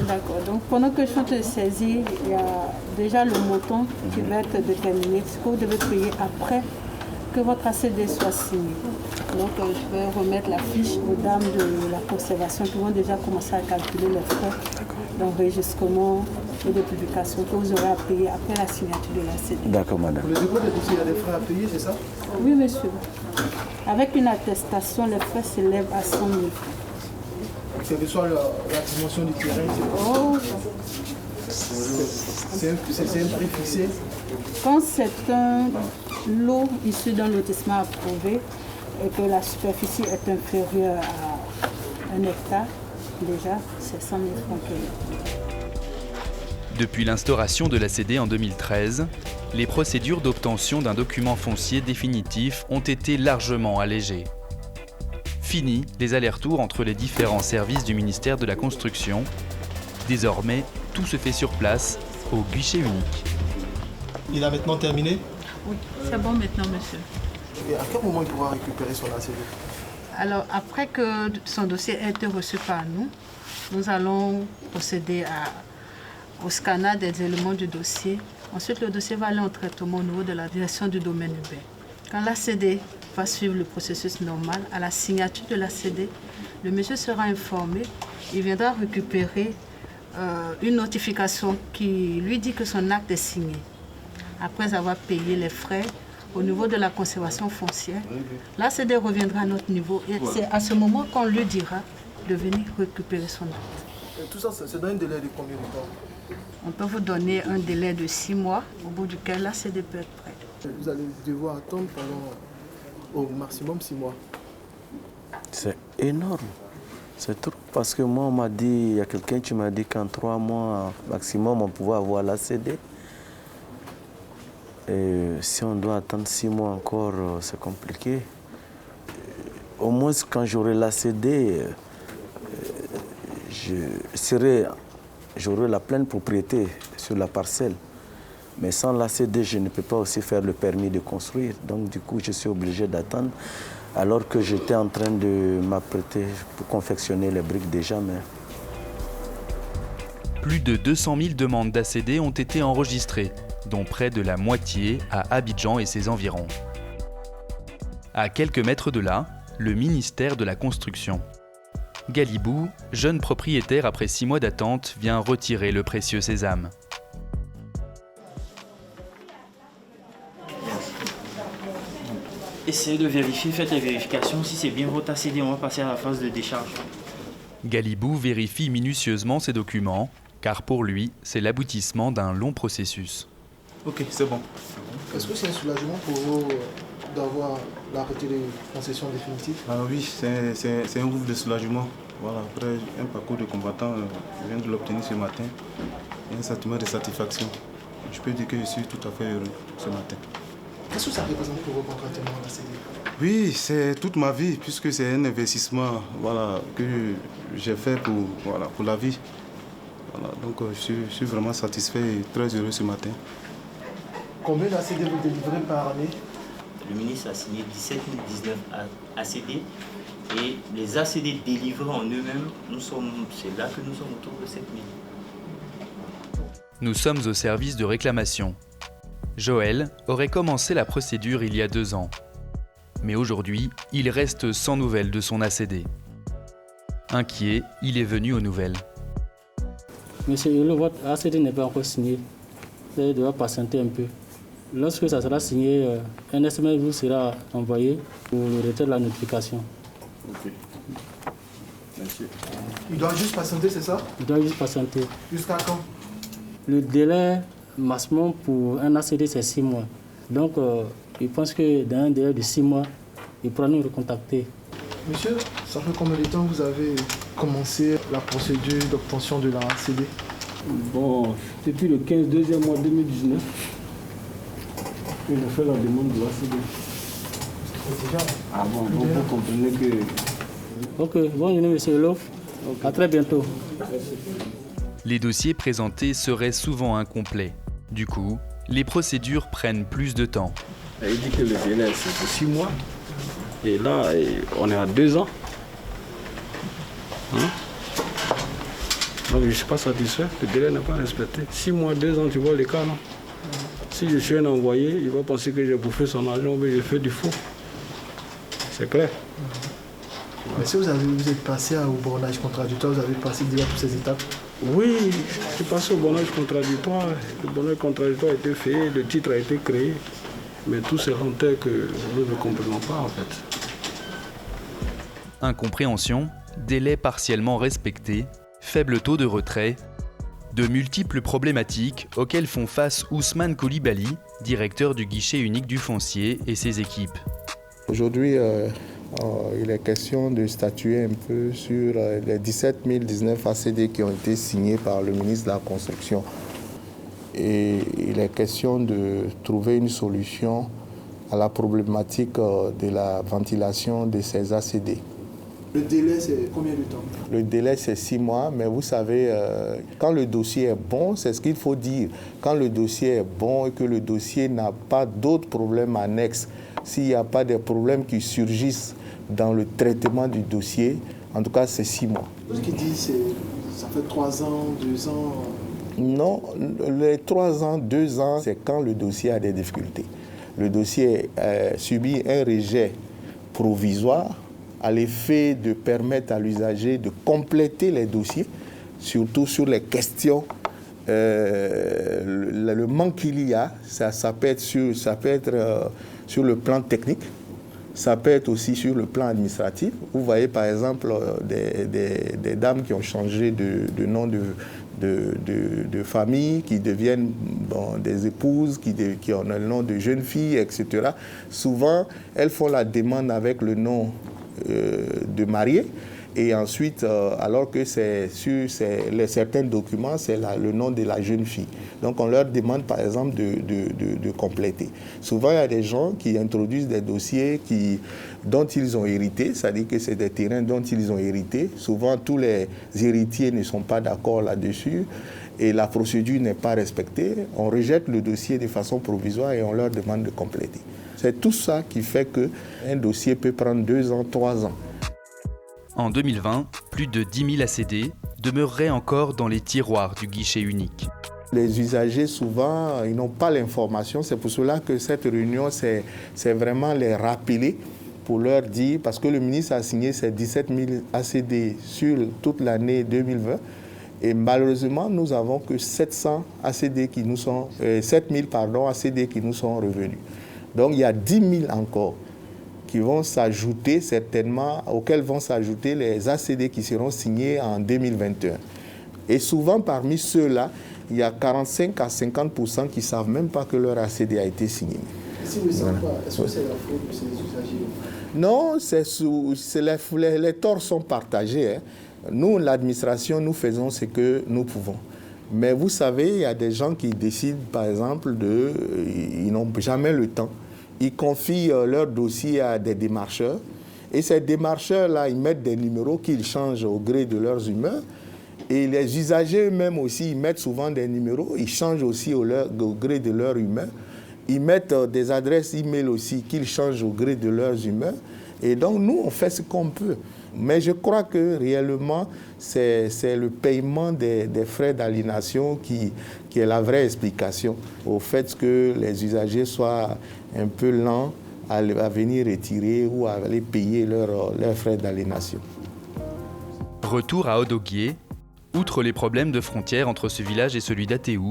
D'accord. Donc pendant que je suis en train de saisir, il y a déjà le montant qui va être déterminé, ce que vous devez payer après que votre ACD soit signé. Donc je vais remettre la fiche aux dames de la conservation qui vont déjà commencer à calculer les frais d'enregistrement et de publication que vous aurez à payer après la signature de l'ACD. D'accord, madame. Pour le dépôt des dossiers, il y a des frais à payer, c'est ça? Oui, monsieur. Avec une attestation, les frais s'élèvent à 100 000 francs. Quelle que soit la dimension du terrain, c'est un prix fixé. Quand c'est un lot issu d'un lotissement approuvé et que la superficie est inférieure à 1 hectare, déjà, c'est 100 000 francs payés. Depuis l'instauration de l'ACD en 2013, les procédures d'obtention d'un document foncier définitif ont été largement allégées. Fini les allers-retours entre les différents services du ministère de la Construction. Désormais, tout se fait sur place, au guichet unique. Il a maintenant terminé? Oui, c'est bon maintenant, monsieur. Et à quel moment il pourra récupérer son ACD? Alors, après que son dossier ait été reçu par nous, nous allons procéder au scanner des éléments du dossier. Ensuite, le dossier va aller en traitement au niveau de la direction du domaine urbain. Quand l'ACD va suivre le processus normal, à la signature de l'ACD, le monsieur sera informé, il viendra récupérer une notification qui lui dit que son acte est signé. Après avoir payé les frais au niveau de la conservation foncière, l'ACD reviendra à notre niveau et c'est à ce moment qu'on lui dira de venir récupérer son acte. Et tout ça, c'est dans un délai de combien de temps? On peut vous donner un délai de 6 mois, au bout duquel l'ACD peut être prêt. Vous allez devoir attendre pendant au maximum 6 mois. C'est énorme. C'est trop. Parce que moi, on m'a dit, il y a quelqu'un qui m'a dit qu'en 3 mois maximum, on pouvait avoir l'ACD. Et si on doit attendre 6 mois encore, c'est compliqué. Au moins, quand j'aurai l'ACD, j'aurai la pleine propriété sur la parcelle. Mais sans l'ACD, je ne peux pas aussi faire le permis de construire. Donc, du coup, je suis obligé d'attendre. Alors que j'étais en train de m'apprêter pour confectionner les briques déjà. Mais... Plus de 200 000 demandes d'ACD ont été enregistrées, dont près de la moitié à Abidjan et ses environs. À quelques mètres de là, le ministère de la Construction. Galibou, jeune propriétaire après 6 mois d'attente, vient retirer le précieux sésame. Essayez de vérifier, faites les vérifications. Si c'est bien votre ACD, on va passer à la phase de décharge. Galibou vérifie minutieusement ses documents, car pour lui, c'est l'aboutissement d'un long processus. Ok, c'est bon. Est-ce que c'est un soulagement pour vous d'avoir arrêté les concessions définitives? Ah oui, c'est un ouf de soulagement. Voilà, après un parcours de combattant, je viens de l'obtenir ce matin. Il y a un sentiment de satisfaction. Je peux dire que je suis tout à fait heureux ce matin. Qu'est-ce que ça représente pour vous concrètement, la CD? Oui, c'est toute ma vie, puisque c'est un investissement que j'ai fait pour la vie. Voilà, donc je suis vraiment satisfait et très heureux ce matin. Combien d'ACD vous délivrez par année? Le ministre a signé 17 019 ACD et les ACD délivrés en eux-mêmes, c'est là que nous sommes autour de 7 000. Nous sommes au service de réclamation. Joël aurait commencé la procédure il y a 2 ans. Mais aujourd'hui, il reste sans nouvelles de son ACD. Inquiet, il est venu aux nouvelles. Monsieur Hulot, votre ACD n'est pas encore signé. Vous devez patienter un peu. Lorsque ça sera signé, un SMS vous sera envoyé pour le retrait de la notification. Ok. Merci. Il doit juste patienter, c'est ça? Il doit juste patienter. Jusqu'à quand? Le délai maximum pour un ACD, c'est 6 mois. Donc, je pense que dans un délai de 6 mois, il pourra nous recontacter. Monsieur, ça fait combien de temps vous avez commencé la procédure d'obtention de la ACD? Bon, depuis le 2e mois 2019, que je fais la demande de l'ACD. Ah bon, vous comprenez que... Ok, bonne journée, monsieur Hulot. Okay. À très bientôt. Les dossiers présentés seraient souvent incomplets. Du coup, les procédures prennent plus de temps. Il dit que le délai c'est de 6 mois. Et là, on est à 2 ans. Donc je ne suis pas satisfait. Le délai n'est pas respecté. 6 mois, 2 ans, tu vois les cas, non? Si je suis un envoyé, il va penser que j'ai bouffé son argent, mais j'ai fait du faux. C'est clair. Mais si vous êtes passé au bornage contradictoire, vous avez passé déjà toutes ces étapes? Oui, je suis passé au bornage contradictoire. Le bornage contradictoire a été fait, le titre a été créé. Mais tous ces renteurs que nous ne comprenons pas en fait. Incompréhension, délai partiellement respecté, faible taux de retrait, de multiples problématiques auxquelles font face Ousmane Koulibaly, directeur du guichet unique du foncier et ses équipes. Aujourd'hui, il est question de statuer un peu sur les 17 019 ACD qui ont été signés par le ministre de la Construction. Et il est question de trouver une solution à la problématique de la ventilation de ces ACD. Le délai, c'est combien de temps? Le délai, c'est 6 mois, mais vous savez, quand le dossier est bon, c'est ce qu'il faut dire. Quand le dossier est bon et que le dossier n'a pas d'autres problèmes annexes, s'il n'y a pas de problèmes qui surgissent dans le traitement du dossier, en tout cas, c'est 6 mois. Ce qu'il dit, ça fait 3 ans, 2 ans... Non, les 3 ans, 2 ans, c'est quand le dossier a des difficultés. Le dossier subit un rejet provisoire à l'effet de permettre à l'usager de compléter les dossiers, surtout sur les questions, le manque qu'il y a, ça peut être sur le plan technique, ça peut être aussi sur le plan administratif. Vous voyez par exemple des dames qui ont changé de nom de famille, qui deviennent des épouses, qui ont le nom de jeunes filles, etc. Souvent, elles font la demande avec le nom de mariés. Et ensuite, alors que c'est sur certains documents, c'est le nom de la jeune fille. Donc on leur demande par exemple de compléter. Souvent, il y a des gens qui introduisent des dossiers dont ils ont hérité, c'est-à-dire que c'est des terrains dont ils ont hérité. Souvent, tous les héritiers ne sont pas d'accord là-dessus et la procédure n'est pas respectée. On rejette le dossier de façon provisoire et on leur demande de compléter. C'est tout ça qui fait qu'un dossier peut prendre 2 ans, 3 ans. En 2020, plus de 10 000 ACD demeureraient encore dans les tiroirs du guichet unique. Les usagers, souvent, ils n'ont pas l'information. C'est pour cela que cette réunion, c'est vraiment les rappeler pour leur dire, parce que le ministre a signé ces 17 000 ACD sur toute l'année 2020. Et malheureusement, nous n'avons que 700 ACD qui nous sont, 7 000 ACD qui nous sont revenus. Donc il y a 10 000 encore qui vont s'ajouter certainement, auxquels vont s'ajouter les ACD qui seront signés en 2021. Et souvent, parmi ceux-là, il y a 45 à 50% qui ne savent même pas que leur ACD a été signé. Si vous ne savez pas, est-ce que c'est la faute de ces usagers? Non, les torts sont partagés. Hein. Nous, l'administration, nous faisons ce que nous pouvons. Mais vous savez, il y a des gens qui décident, par exemple, ils n'ont jamais le temps. Ils confient leur dossier à des démarcheurs. Et ces démarcheurs-là, ils mettent des numéros qu'ils changent au gré de leurs humeurs. Et les usagers eux-mêmes aussi, ils mettent souvent des numéros. Ils changent aussi au gré de leur humeur. Ils mettent des adresses e-mail aussi qu'ils changent au gré de leurs humeurs. Et donc, nous, on fait ce qu'on peut. Mais je crois que réellement, c'est le paiement des frais d'aliénation qui est la vraie explication au fait que les usagers soient un peu lents à venir retirer ou à aller payer leurs frais d'aliénation. Retour à Odoguié. Outre les problèmes de frontière entre ce village et celui d'Atéou,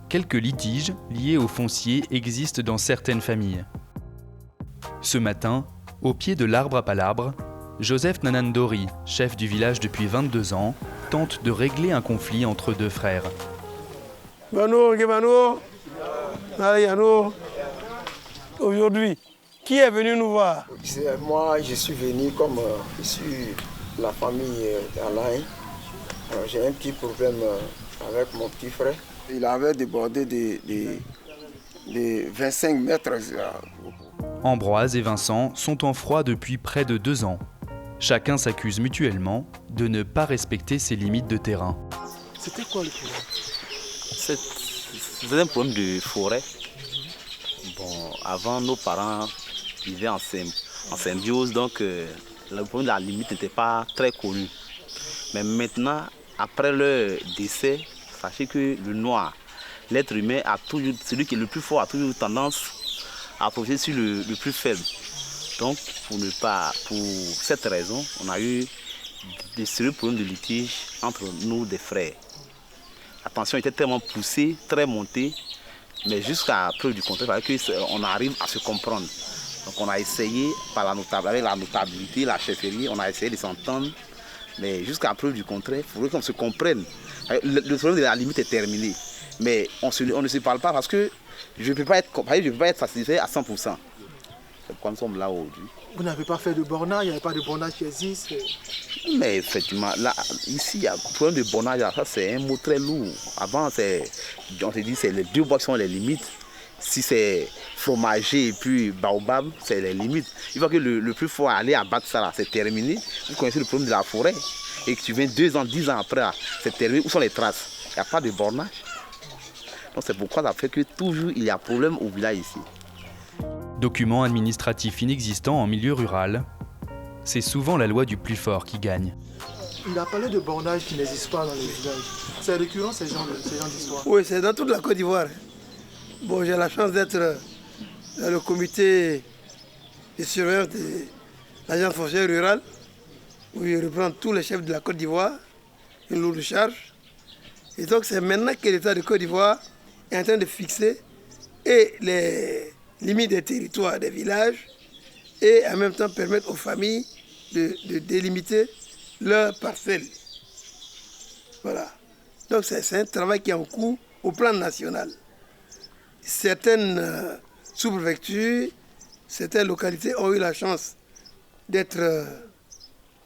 quelques litiges liés au foncier existent dans certaines familles. Ce matin, au pied de l'arbre à palabre, Joseph Nanandori, chef du village depuis 22 ans, tente de régler un conflit entre 2 frères. Aujourd'hui, qui est venu nous voir? Moi, je suis venu comme je suis la famille Alain. J'ai un petit problème avec mon petit frère. Il avait débordé de 25 mètres. Ambroise et Vincent sont en froid depuis près de 2 ans. Chacun s'accuse mutuellement de ne pas respecter ses limites de terrain. C'était quoi le problème? C'est un problème de forêt. Bon, avant, nos parents vivaient en symbiose, donc le problème de la limite n'était pas très connu. Mais maintenant, après leur décès, sachez que le noir, l'être humain, celui qui est le plus fort, a toujours tendance à profiter sur le plus faible. Donc, pour cette raison, on a eu des sérieux problèmes de litige entre nous, des frères. La tension était tellement poussée, très montée, mais jusqu'à preuve du contraire, on arrive à se comprendre. Donc, on a essayé, avec la notabilité, la chefferie, on a essayé de s'entendre, mais jusqu'à preuve du contraire, il faudrait qu'on se comprenne. Le problème de la limite est terminé, mais on ne se parle pas parce que je ne peux pas être satisfait à 100%. C'est pourquoi nous sommes là aujourd'hui. Vous n'avez pas fait de bornage, il n'y avait pas de bornage qui existe? Mais effectivement, là, ici, il y a un problème de bornage, ça c'est un mot très lourd. Avant, on se dit c'est les 2 bois qui sont les limites. Si c'est fromager et puis baobab, c'est les limites. Il faut que le plus fort aller abattre ça là, c'est terminé. Vous connaissez le problème de la forêt. Et que tu viens 2 ans, 10 ans après, c'est terminé. Où sont les traces? Il n'y a pas de bornage. Donc c'est pourquoi ça fait que toujours il y a problème au village ici. Documents administratifs inexistants en milieu rural, c'est souvent la loi du plus fort qui gagne. Il a parlé de bornage qui n'existe pas dans les villages. C'est récurrent ces genres d'histoires? Oui, c'est dans toute la Côte d'Ivoire. Bon, j'ai la chance d'être dans le comité de surveillance de l'agence foncière rurale, où il reprend tous les chefs de la Côte d'Ivoire, une lourde charge. Et donc c'est maintenant que l'État de Côte d'Ivoire est en train de fixer les limites des territoires des villages et en même temps permettre aux familles de délimiter leurs parcelles. Voilà. Donc c'est un travail qui est en cours au plan national. Certaines sous-préfectures, certaines localités ont eu la chance d'être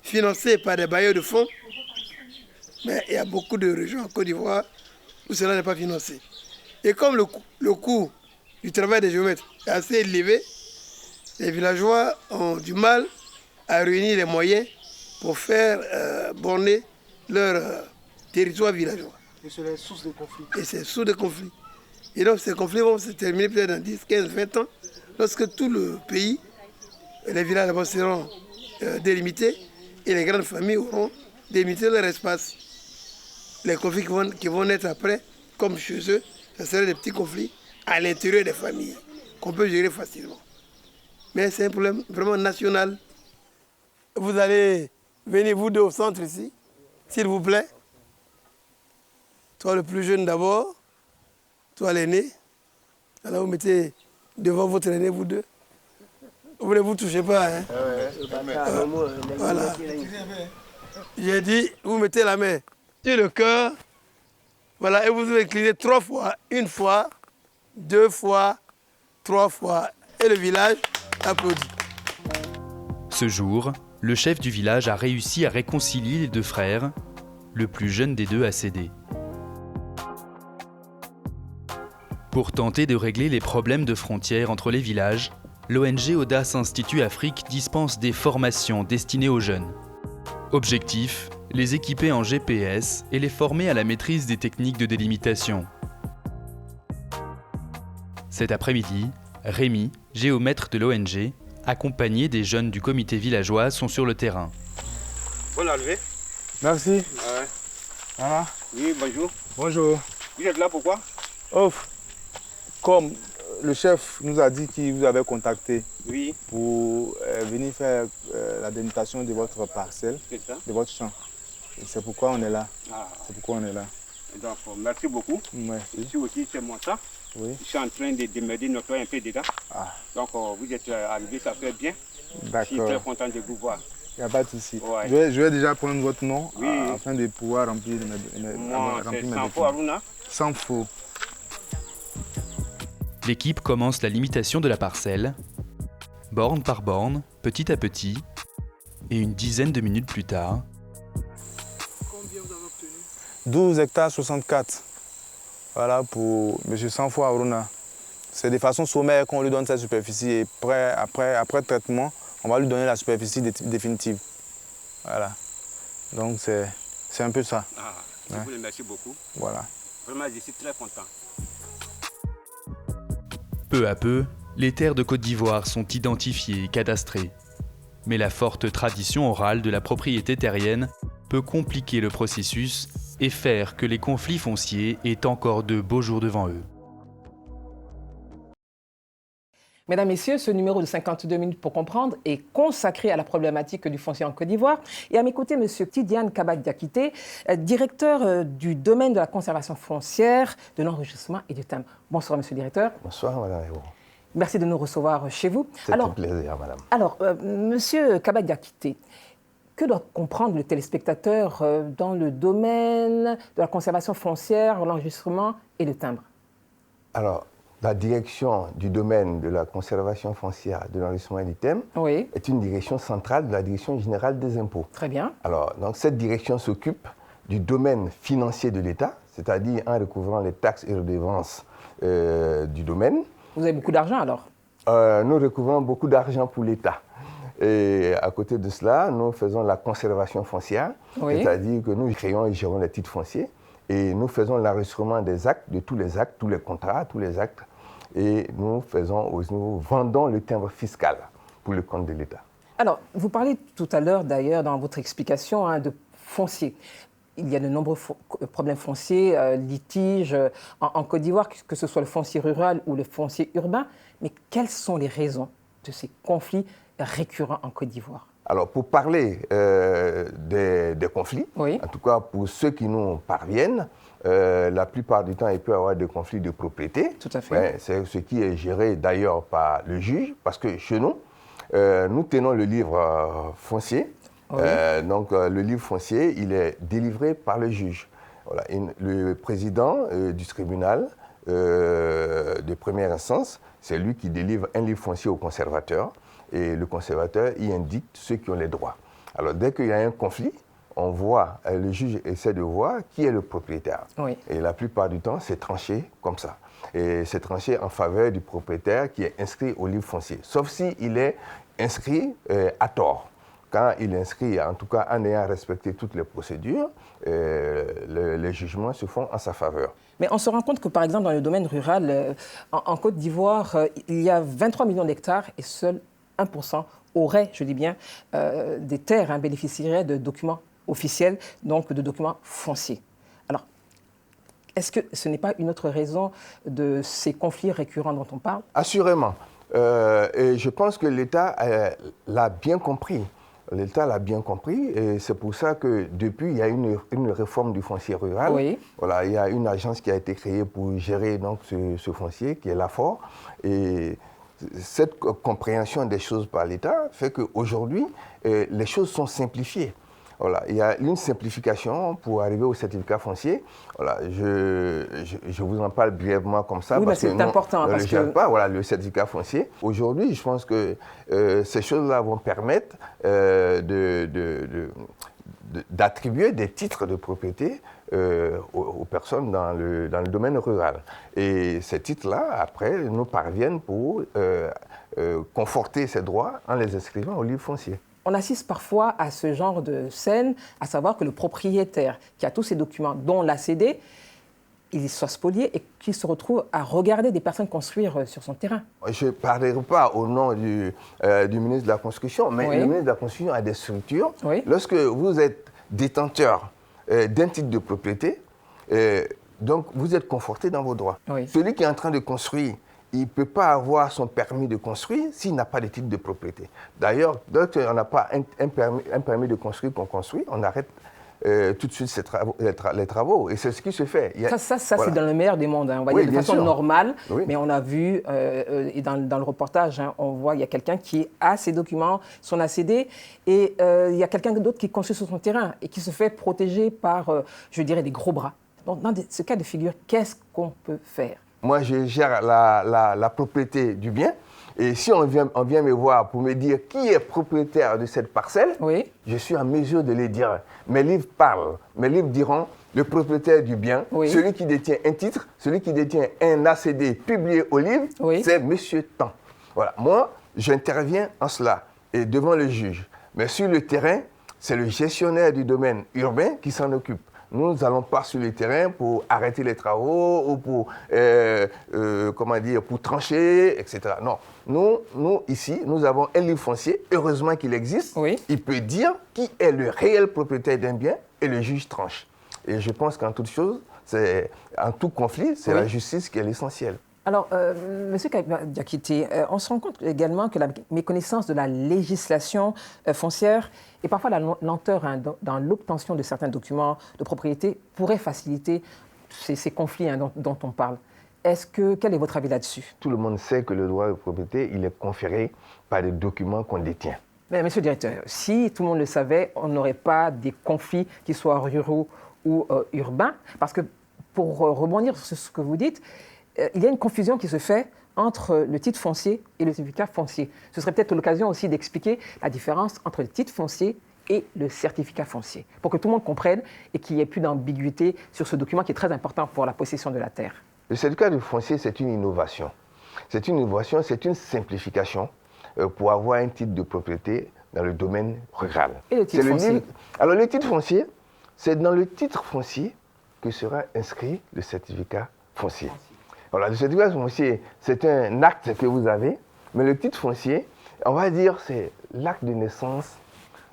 financés par des bailleurs de fonds, mais il y a beaucoup de régions en Côte d'Ivoire où cela n'est pas financé. Et comme le coût du travail des géomètres est assez élevé, les villageois ont du mal à réunir les moyens pour faire borner leur territoire villageois. Et c'est la source des conflits. Et c'est source de conflits. Et donc ces conflits vont se terminer peut-être dans 10, 15, 20 ans, lorsque tout le pays, les villages d'abord seront délimités et les grandes familles auront délimité leur espace. Les conflits qui vont naître après, comme chez eux, ce seraient des petits conflits à l'intérieur des familles qu'on peut gérer facilement. Mais c'est un problème vraiment national. Vous allez venir, vous deux, au centre ici, s'il vous plaît. Toi, le plus jeune d'abord, toi, l'aîné. Alors, vous mettez devant votre aîné, vous deux. Vous ne vous touchez pas, hein? Voilà. J'ai dit, vous mettez la main sur le cœur. Voilà, et vous vous inclinez 3 fois. 1 fois, 2 fois, 3 fois. Et le village applaudit. Ce jour, le chef du village a réussi à réconcilier les 2 frères. Le plus jeune des 2 a cédé. Pour tenter de régler les problèmes de frontières entre les villages, l'ONG Audace Institut Afrique dispense des formations destinées aux jeunes. Objectif, les équiper en GPS et les former à la maîtrise des techniques de délimitation. Cet après-midi, Rémi, géomètre de l'ONG, accompagné des jeunes du comité villageois, sont sur le terrain. Bonne arrivée. Merci. Ouais. Voilà. Oui, bonjour. Bonjour. Vous êtes là pourquoi? Comme le chef nous a dit qu'il vous avait contacté pour venir faire la délimitation de votre parcelle, de votre champ. Et c'est pourquoi on est là. C'est pourquoi on est là. Donc, merci beaucoup. Merci. Ici aussi, c'est mon champ. Oui. Je suis en train de démerder notre un peu dedans. Donc, vous êtes arrivé, ça fait bien. D'accord. Je suis très content de vous voir. Il n'y a pas de souci. Ouais. Je vais déjà prendre votre nom afin de pouvoir remplir Moi, c'est Sanfo Aruna. Sanfo. L'équipe commence la limitation de la parcelle, borne par borne, petit à petit, et une dizaine de minutes plus tard. Combien vous avez obtenu? 12 hectares 64. Voilà pour M. Sanfo Aruna. C'est de façon sommaire qu'on lui donne cette superficie et après traitement, on va lui donner la superficie définitive. Voilà. Donc c'est un peu ça. Je vous remercie beaucoup. Voilà. Vraiment, je suis très content. Peu à peu, les terres de Côte d'Ivoire sont identifiées et cadastrées. Mais la forte tradition orale de la propriété terrienne peut compliquer le processus et faire que les conflits fonciers aient encore de beaux jours devant eux. Mesdames, Messieurs, ce numéro de 52 minutes pour comprendre est consacré à la problématique du foncier en Côte d'Ivoire. Et à mes côtés, M. Tidiane Kaba-Diakité, directeur du domaine de la conservation foncière, de l'enregistrement et du timbre. Bonsoir, M. le directeur. Bonsoir, Madame. Merci de nous recevoir chez vous. C'est un plaisir, Madame. Alors, M. Kaba-Diakité, que doit comprendre le téléspectateur dans le domaine de la conservation foncière, l'enregistrement et le timbre? Alors, la direction du domaine de la conservation foncière, de l'enregistrement et du timbre est une direction centrale de la direction générale des impôts. Très bien. Alors, donc, cette direction s'occupe du domaine financier de l'État, c'est-à-dire en recouvrant les taxes et redevances du domaine. Vous avez beaucoup d'argent alors? Nous recouvrons beaucoup d'argent pour l'État. Et à côté de cela, nous faisons la conservation foncière, c'est-à-dire que nous créons et gérons les titres fonciers et nous faisons l'enregistrement des actes, de tous les actes, tous les contrats, tous les actes. Et nous vendons le timbre fiscal pour le compte de l'État. Alors, vous parlez tout à l'heure d'ailleurs dans votre explication de foncier. Il y a de nombreux problèmes fonciers, litiges en Côte d'Ivoire, que ce soit le foncier rural ou le foncier urbain. Mais quelles sont les raisons de ces conflits récurrents en Côte d'Ivoire? Alors, pour parler des conflits, en tout cas pour ceux qui nous parviennent, la plupart du temps, il peut y avoir des conflits de propriété. Tout à fait. C'est ce qui est géré d'ailleurs par le juge, parce que chez nous, nous tenons le livre foncier. Donc, le livre foncier, il est délivré par le juge. Voilà. Le président du tribunal de première instance, c'est lui qui délivre un livre foncier au conservateur. et le conservateur y indique ceux qui ont les droits. Alors dès qu'il y a un conflit, on voit, le juge essaie de voir qui est le propriétaire. Oui. Et la plupart du temps, c'est tranché comme ça. Et c'est tranché en faveur du propriétaire qui est inscrit au livre foncier, sauf s'il est inscrit à tort. Quand il est inscrit, en tout cas en ayant respecté toutes les procédures, les jugements se font en sa faveur. Mais on se rend compte que, par exemple, dans le domaine rural, en Côte d'Ivoire, il y a 23 millions d'hectares et seul 1% aurait, je dis bien, des terres, bénéficieraient de documents officiels, donc de documents fonciers. Alors, est-ce que ce n'est pas une autre raison de ces conflits récurrents dont on parle? Assurément. Et je pense que l'État l'a bien compris. L'État l'a bien compris et c'est pour ça que depuis, il y a une réforme du foncier rural. Oui. Voilà, il y a une agence qui a été créée pour gérer donc, ce foncier, qui est l'AFOR. Et cette compréhension des choses par l'État fait qu'aujourd'hui, les choses sont simplifiées. Voilà, il y a une simplification pour arriver au certificat foncier. Voilà, je vous en parle brièvement comme ça. Oui, parce que c'est important. Parce que pas, voilà, le certificat foncier. Aujourd'hui, je pense que ces choses-là vont permettre d'attribuer des titres de propriété aux personnes dans le domaine rural. Et ces titres-là, après, nous parviennent pour conforter ces droits en les inscrivant au livre foncier. On assiste parfois à ce genre de scène, à savoir que le propriétaire qui a tous ces documents, dont l'ACD, il soit spolié et qu'il se retrouve à regarder des personnes construire sur son terrain. Je ne parlerai pas au nom du ministre de la Construction, mais le ministre de la Construction a des structures. Oui. Lorsque vous êtes détenteur d'un titre de propriété, donc vous êtes conforté dans vos droits. Oui. Celui qui est en train de construire, il ne peut pas avoir son permis de construire s'il n'a pas de titre de propriété. D'ailleurs, lorsqu'on n'a pas un permis de construire qu'on construit, on arrête tout de suite les travaux. Et c'est ce qui se fait. Ça voilà. C'est dans le meilleur des mondes, on va dire de façon normale. Oui. Mais on a vu, et dans le reportage, on voit il y a quelqu'un qui a ses documents, son ACD, et il y a quelqu'un d'autre qui construit sur son terrain et qui se fait protéger par, je dirais, des gros bras. Donc, dans ce cas de figure, qu'est-ce qu'on peut faire? Moi, je gère la propriété du bien. Et si on vient me voir pour me dire qui est propriétaire de cette parcelle, oui. Je suis en mesure de le dire. Mes livres parlent. Mes livres diront le propriétaire du bien, oui. Celui qui détient un titre, celui qui détient un ACD publié au livre, oui. C'est monsieur Tant. Voilà. Moi, j'interviens en cela et devant le juge. Mais sur le terrain, c'est le gestionnaire du domaine urbain qui s'en occupe. Nous n'allons pas sur le terrain pour arrêter les travaux ou pour, pour trancher, etc. Non. Nous, ici, nous avons un livre foncier, heureusement qu'il existe. Oui. Il peut dire qui est le réel propriétaire d'un bien et le juge tranche. Et je pense qu'en toute chose, en tout conflit, c'est oui. La justice qui est l'essentiel. Alors, M. Diakité, on se rend compte également que la méconnaissance de la législation foncière et parfois la lenteur dans l'obtention de certains documents de propriété pourrait faciliter ces conflits dont on parle. Quel est votre avis là-dessus? Tout le monde sait que le droit de propriété, il est conféré par des documents qu'on détient. Mais monsieur le directeur, si tout le monde le savait, on n'aurait pas des conflits qui soient ruraux ou urbains. Parce que, pour rebondir sur ce que vous dites, il y a une confusion qui se fait entre le titre foncier et le certificat foncier. Ce serait peut-être l'occasion aussi d'expliquer la différence entre le titre foncier et le certificat foncier, pour que tout le monde comprenne et qu'il n'y ait plus d'ambiguïté sur ce document qui est très important pour la possession de la terre. Le certificat foncier, c'est une innovation. C'est une innovation, c'est une simplification pour avoir un titre de propriété dans le domaine rural. Et le titre foncier? Alors, le titre foncier, c'est dans le titre foncier que sera inscrit le certificat foncier. Voilà, le certificat foncier, c'est un acte que vous avez, mais le titre foncier, on va dire, c'est l'acte de naissance,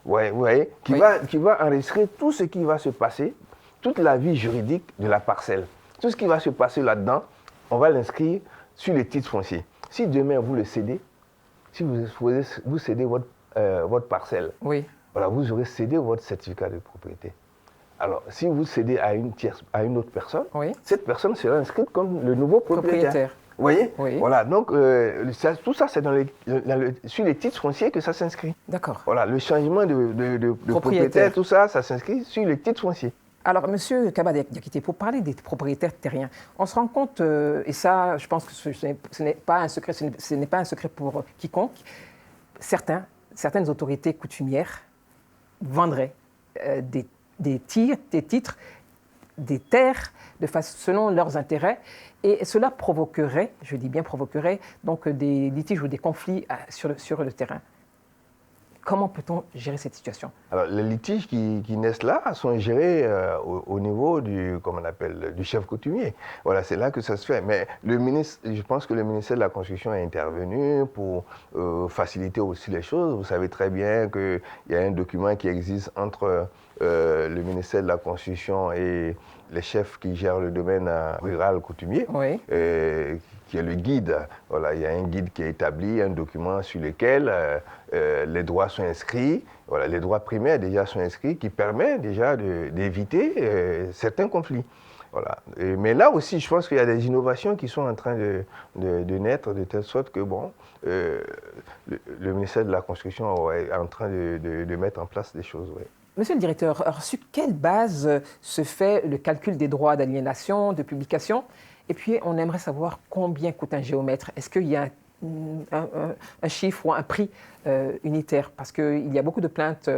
ouais, vous voyez, qui va enregistrer tout ce qui va se passer, toute la vie juridique de la parcelle. Tout ce qui va se passer là-dedans, on va l'inscrire sur le titre foncier. Si demain vous le cédez, si vous cédez votre parcelle, oui. Voilà, vous aurez cédé votre certificat de propriété. Alors, si vous cédez à une autre personne, oui. Cette personne sera inscrite comme le nouveau propriétaire. Vous voyez? Oui. Voilà, donc tout ça, c'est sur les titres fonciers que ça s'inscrit. D'accord. Voilà, le changement de propriétaire, tout ça, ça s'inscrit sur les titres fonciers. Alors, M. Kaba Diakité, pour parler des propriétaires terriens, on se rend compte, et ça, je pense que ce n'est pas un secret, ce n'est pas un secret pour quiconque, certaines autorités coutumières vendraient des titres, des terres selon leurs intérêts, et cela provoquerait, je dis bien provoquerait, donc des litiges ou des conflits sur le terrain. Comment peut-on gérer cette situation? Alors, les litiges qui naissent là sont gérés au niveau du chef coutumier. Voilà, c'est là que ça se fait. Mais je pense que le ministère de la Construction est intervenu pour faciliter aussi les choses. Vous savez très bien qu'il y a un document qui existe entre le ministère de la Construction et les chefs qui gèrent le domaine rural coutumier, oui. Qui est le guide. Voilà, il y a un guide qui est établi, un document sur lequel les droits sont inscrits. Voilà, les droits primaires déjà sont inscrits, qui permet déjà d'éviter certains conflits. Voilà. Mais là aussi, je pense qu'il y a des innovations qui sont en train de naître, de telle sorte que le ministère de la Construction est en train de mettre en place des choses. Ouais. Monsieur le directeur, alors sur quelle base se fait le calcul des droits d'aliénation, de publication? Et puis, on aimerait savoir combien coûte un géomètre. Est-ce qu'il y a un chiffre ou un prix unitaire? Parce qu'il y a beaucoup de plaintes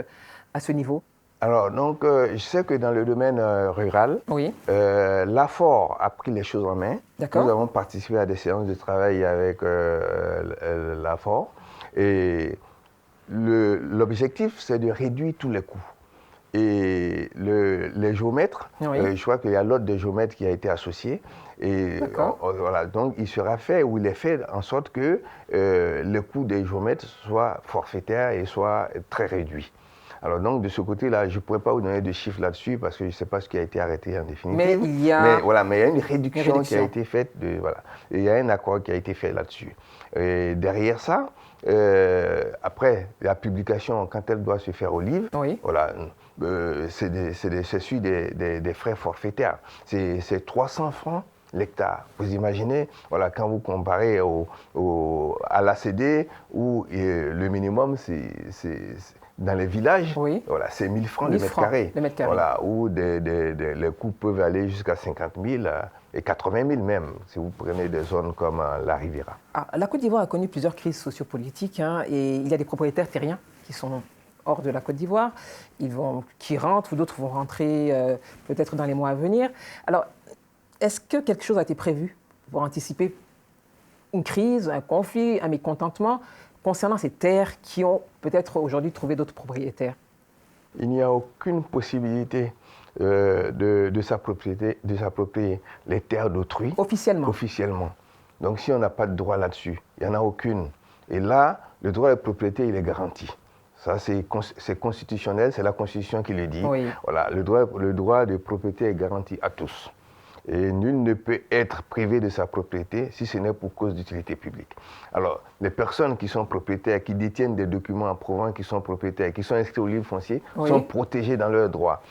à ce niveau. Alors, donc, je sais que dans le domaine rural, oui. l'AFOR a pris les choses en main. D'accord. Nous avons participé à des séances de travail avec l'AFOR. Et l'objectif, c'est de réduire tous les coûts. Et les géomètres, oui. je crois qu'il y a l'ordre des géomètres qui a été associé. Et voilà, donc il sera fait, ou il est fait en sorte que le coût des géomètres soit forfaitaire et soit très réduit. Alors donc de ce côté-là, je ne pourrais pas vous donner de chiffres là-dessus parce que je ne sais pas ce qui a été arrêté en définitive. Mais il y a une réduction qui a été faite. Voilà, et il y a un accord qui a été fait là-dessus. Et derrière ça, après la publication, quand elle doit se faire au livre, oui. voilà, c'est suit des frais forfaitaires. C'est 300 francs l'hectare. Vous imaginez, voilà, quand vous comparez à l'ACD, où le minimum, c'est dans les villages, oui. voilà, c'est 1000 francs le mètre carré. Voilà, où les coûts peuvent aller jusqu'à 50 000 et 80 000 même, si vous prenez des zones comme la Riviera. La Côte d'Ivoire a connu plusieurs crises sociopolitiques, et il y a des propriétaires terriens qui sont hors de la Côte d'Ivoire, qui rentrent, ou d'autres vont rentrer peut-être dans les mois à venir. Alors, est-ce que quelque chose a été prévu pour anticiper une crise, un conflit, un mécontentement concernant ces terres qui ont peut-être aujourd'hui trouvé d'autres propriétaires? Il n'y a aucune possibilité de s'approprier les terres d'autrui. Officiellement. Officiellement. Donc si on n'a pas de droit là-dessus, il n'y en a aucune. Et là, le droit de propriété, il est garanti. Ça, c'est constitutionnel, c'est la Constitution qui le dit. Oui. Voilà, le droit de propriété est garanti à tous. Et nul ne peut être privé de sa propriété si ce n'est pour cause d'utilité publique. Alors, les personnes qui sont propriétaires, qui détiennent des documents prouvant qu'ils sont propriétaires, qui sont inscrits au livre foncier, oui. sont protégés dans leurs droits,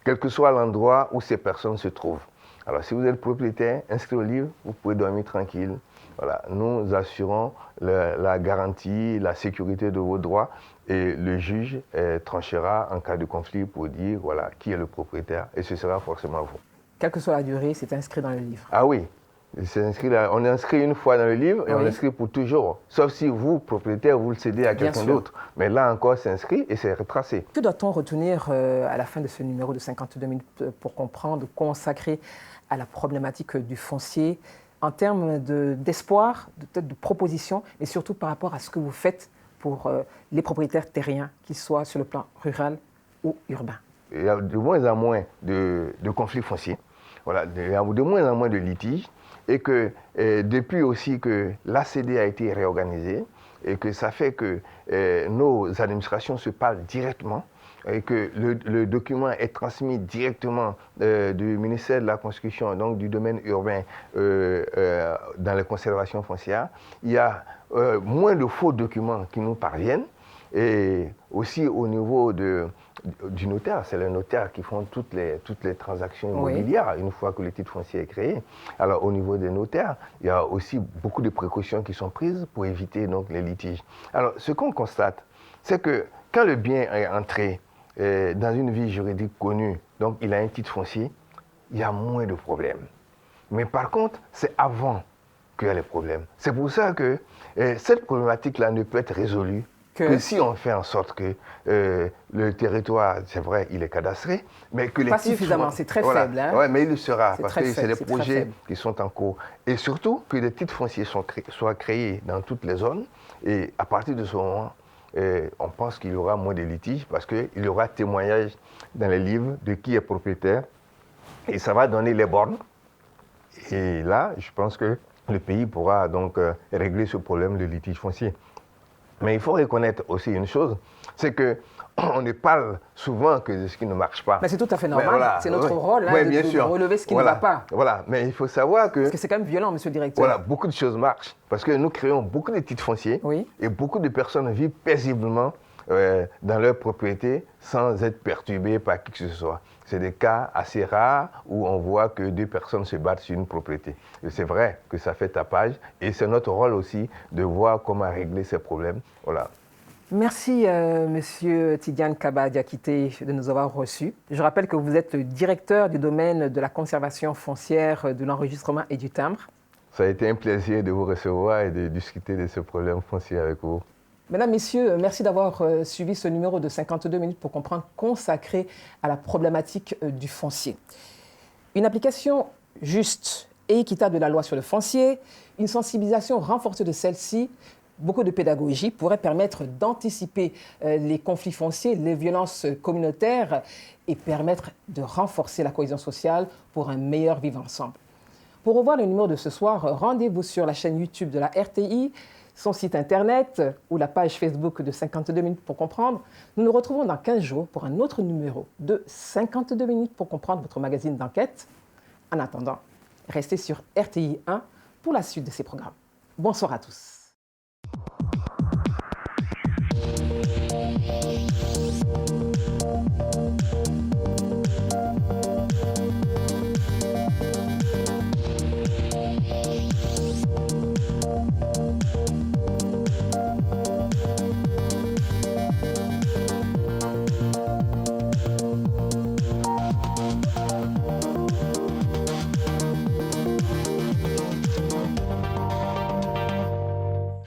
quel que soit l'endroit où ces personnes se trouvent. Alors, si vous êtes propriétaire, inscrit au livre, vous pouvez dormir tranquille. Voilà, nous assurons la garantie, la sécurité de vos droits, et le juge tranchera en cas de conflit pour dire voilà, qui est le propriétaire, et ce sera forcément vous. Quelle que soit la durée, c'est inscrit dans le livre. Ah oui, on est inscrit une fois dans le livre et on est inscrit pour toujours. Sauf si vous, propriétaire, vous le cédez à quelqu'un d'autre. Mais là encore, c'est inscrit et c'est retracé. Que doit-on retenir à la fin de ce numéro de 52 minutes pour comprendre, consacré à la problématique du foncier en termes d'espoir, peut-être de propositions, mais surtout par rapport à ce que vous faites pour les propriétaires terriens, qu'ils soient sur le plan rural ou urbain? Il y a de moins en moins de conflits fonciers. Voilà, il y a de moins en moins de litiges, et que depuis aussi que l'ACD a été réorganisée, et que ça fait que nos administrations se parlent directement, et que le document est transmis directement du ministère de la Construction, donc du domaine urbain, dans les conservations foncières. Il y a moins de faux documents qui nous parviennent, et aussi au niveau du notaire, c'est les notaires qui font toutes les transactions immobilières une fois que le titre foncier est créé. Alors au niveau des notaires, il y a aussi beaucoup de précautions qui sont prises pour éviter donc les litiges. Alors ce qu'on constate, c'est que quand le bien est entré dans une vie juridique connue, donc il a un titre foncier, il y a moins de problèmes. Mais par contre, c'est avant qu'il y a les problèmes. C'est pour ça que cette problématique-là ne peut être résolue que si on fait en sorte que le territoire, c'est vrai, il est cadastré, mais que les pas suffisamment, c'est très faible. Hein? Oui, mais il le sera, parce que c'est faible, des projets qui sont en cours. Et surtout, que des titres fonciers soient créés dans toutes les zones, et à partir de ce moment, on pense qu'il y aura moins de litiges, parce qu'il y aura témoignage dans les livres de qui est propriétaire, et ça va donner les bornes. Et là, je pense que le pays pourra donc régler ce problème de litige foncier. Mais il faut reconnaître aussi une chose, c'est qu'on ne parle souvent que de ce qui ne marche pas. Mais c'est tout à fait normal, voilà, c'est notre rôle de relever ce qui ne va pas. Voilà, mais il faut savoir que... Parce que c'est quand même violent, monsieur le directeur. Voilà, beaucoup de choses marchent, parce que nous créons beaucoup de titres fonciers, et beaucoup de personnes vivent paisiblement dans leur propriété sans être perturbées par qui que ce soit. C'est des cas assez rares où on voit que deux personnes se battent sur une propriété. Et c'est vrai que ça fait tapage et c'est notre rôle aussi de voir comment régler ces problèmes. Voilà. Merci, monsieur Tidiane Kaba Diakité, de nous avoir reçus. Je rappelle que vous êtes directeur du domaine de la conservation foncière, de l'enregistrement et du timbre. Ça a été un plaisir de vous recevoir et de discuter de ce problème foncier avec vous. Mesdames, Messieurs, merci d'avoir suivi ce numéro de 52 minutes pour comprendre consacré à la problématique du foncier. Une application juste et équitable de la loi sur le foncier, une sensibilisation renforcée de celle-ci, beaucoup de pédagogie pourrait permettre d'anticiper les conflits fonciers, les violences communautaires et permettre de renforcer la cohésion sociale pour un meilleur vivre ensemble. Pour revoir le numéro de ce soir, rendez-vous sur la chaîne YouTube de la RTI, son site internet ou la page Facebook de 52 minutes pour comprendre. Nous nous retrouvons dans 15 jours pour un autre numéro de 52 minutes pour comprendre, votre magazine d'enquête. En attendant, restez sur RTI 1 pour la suite de ces programmes. Bonsoir à tous.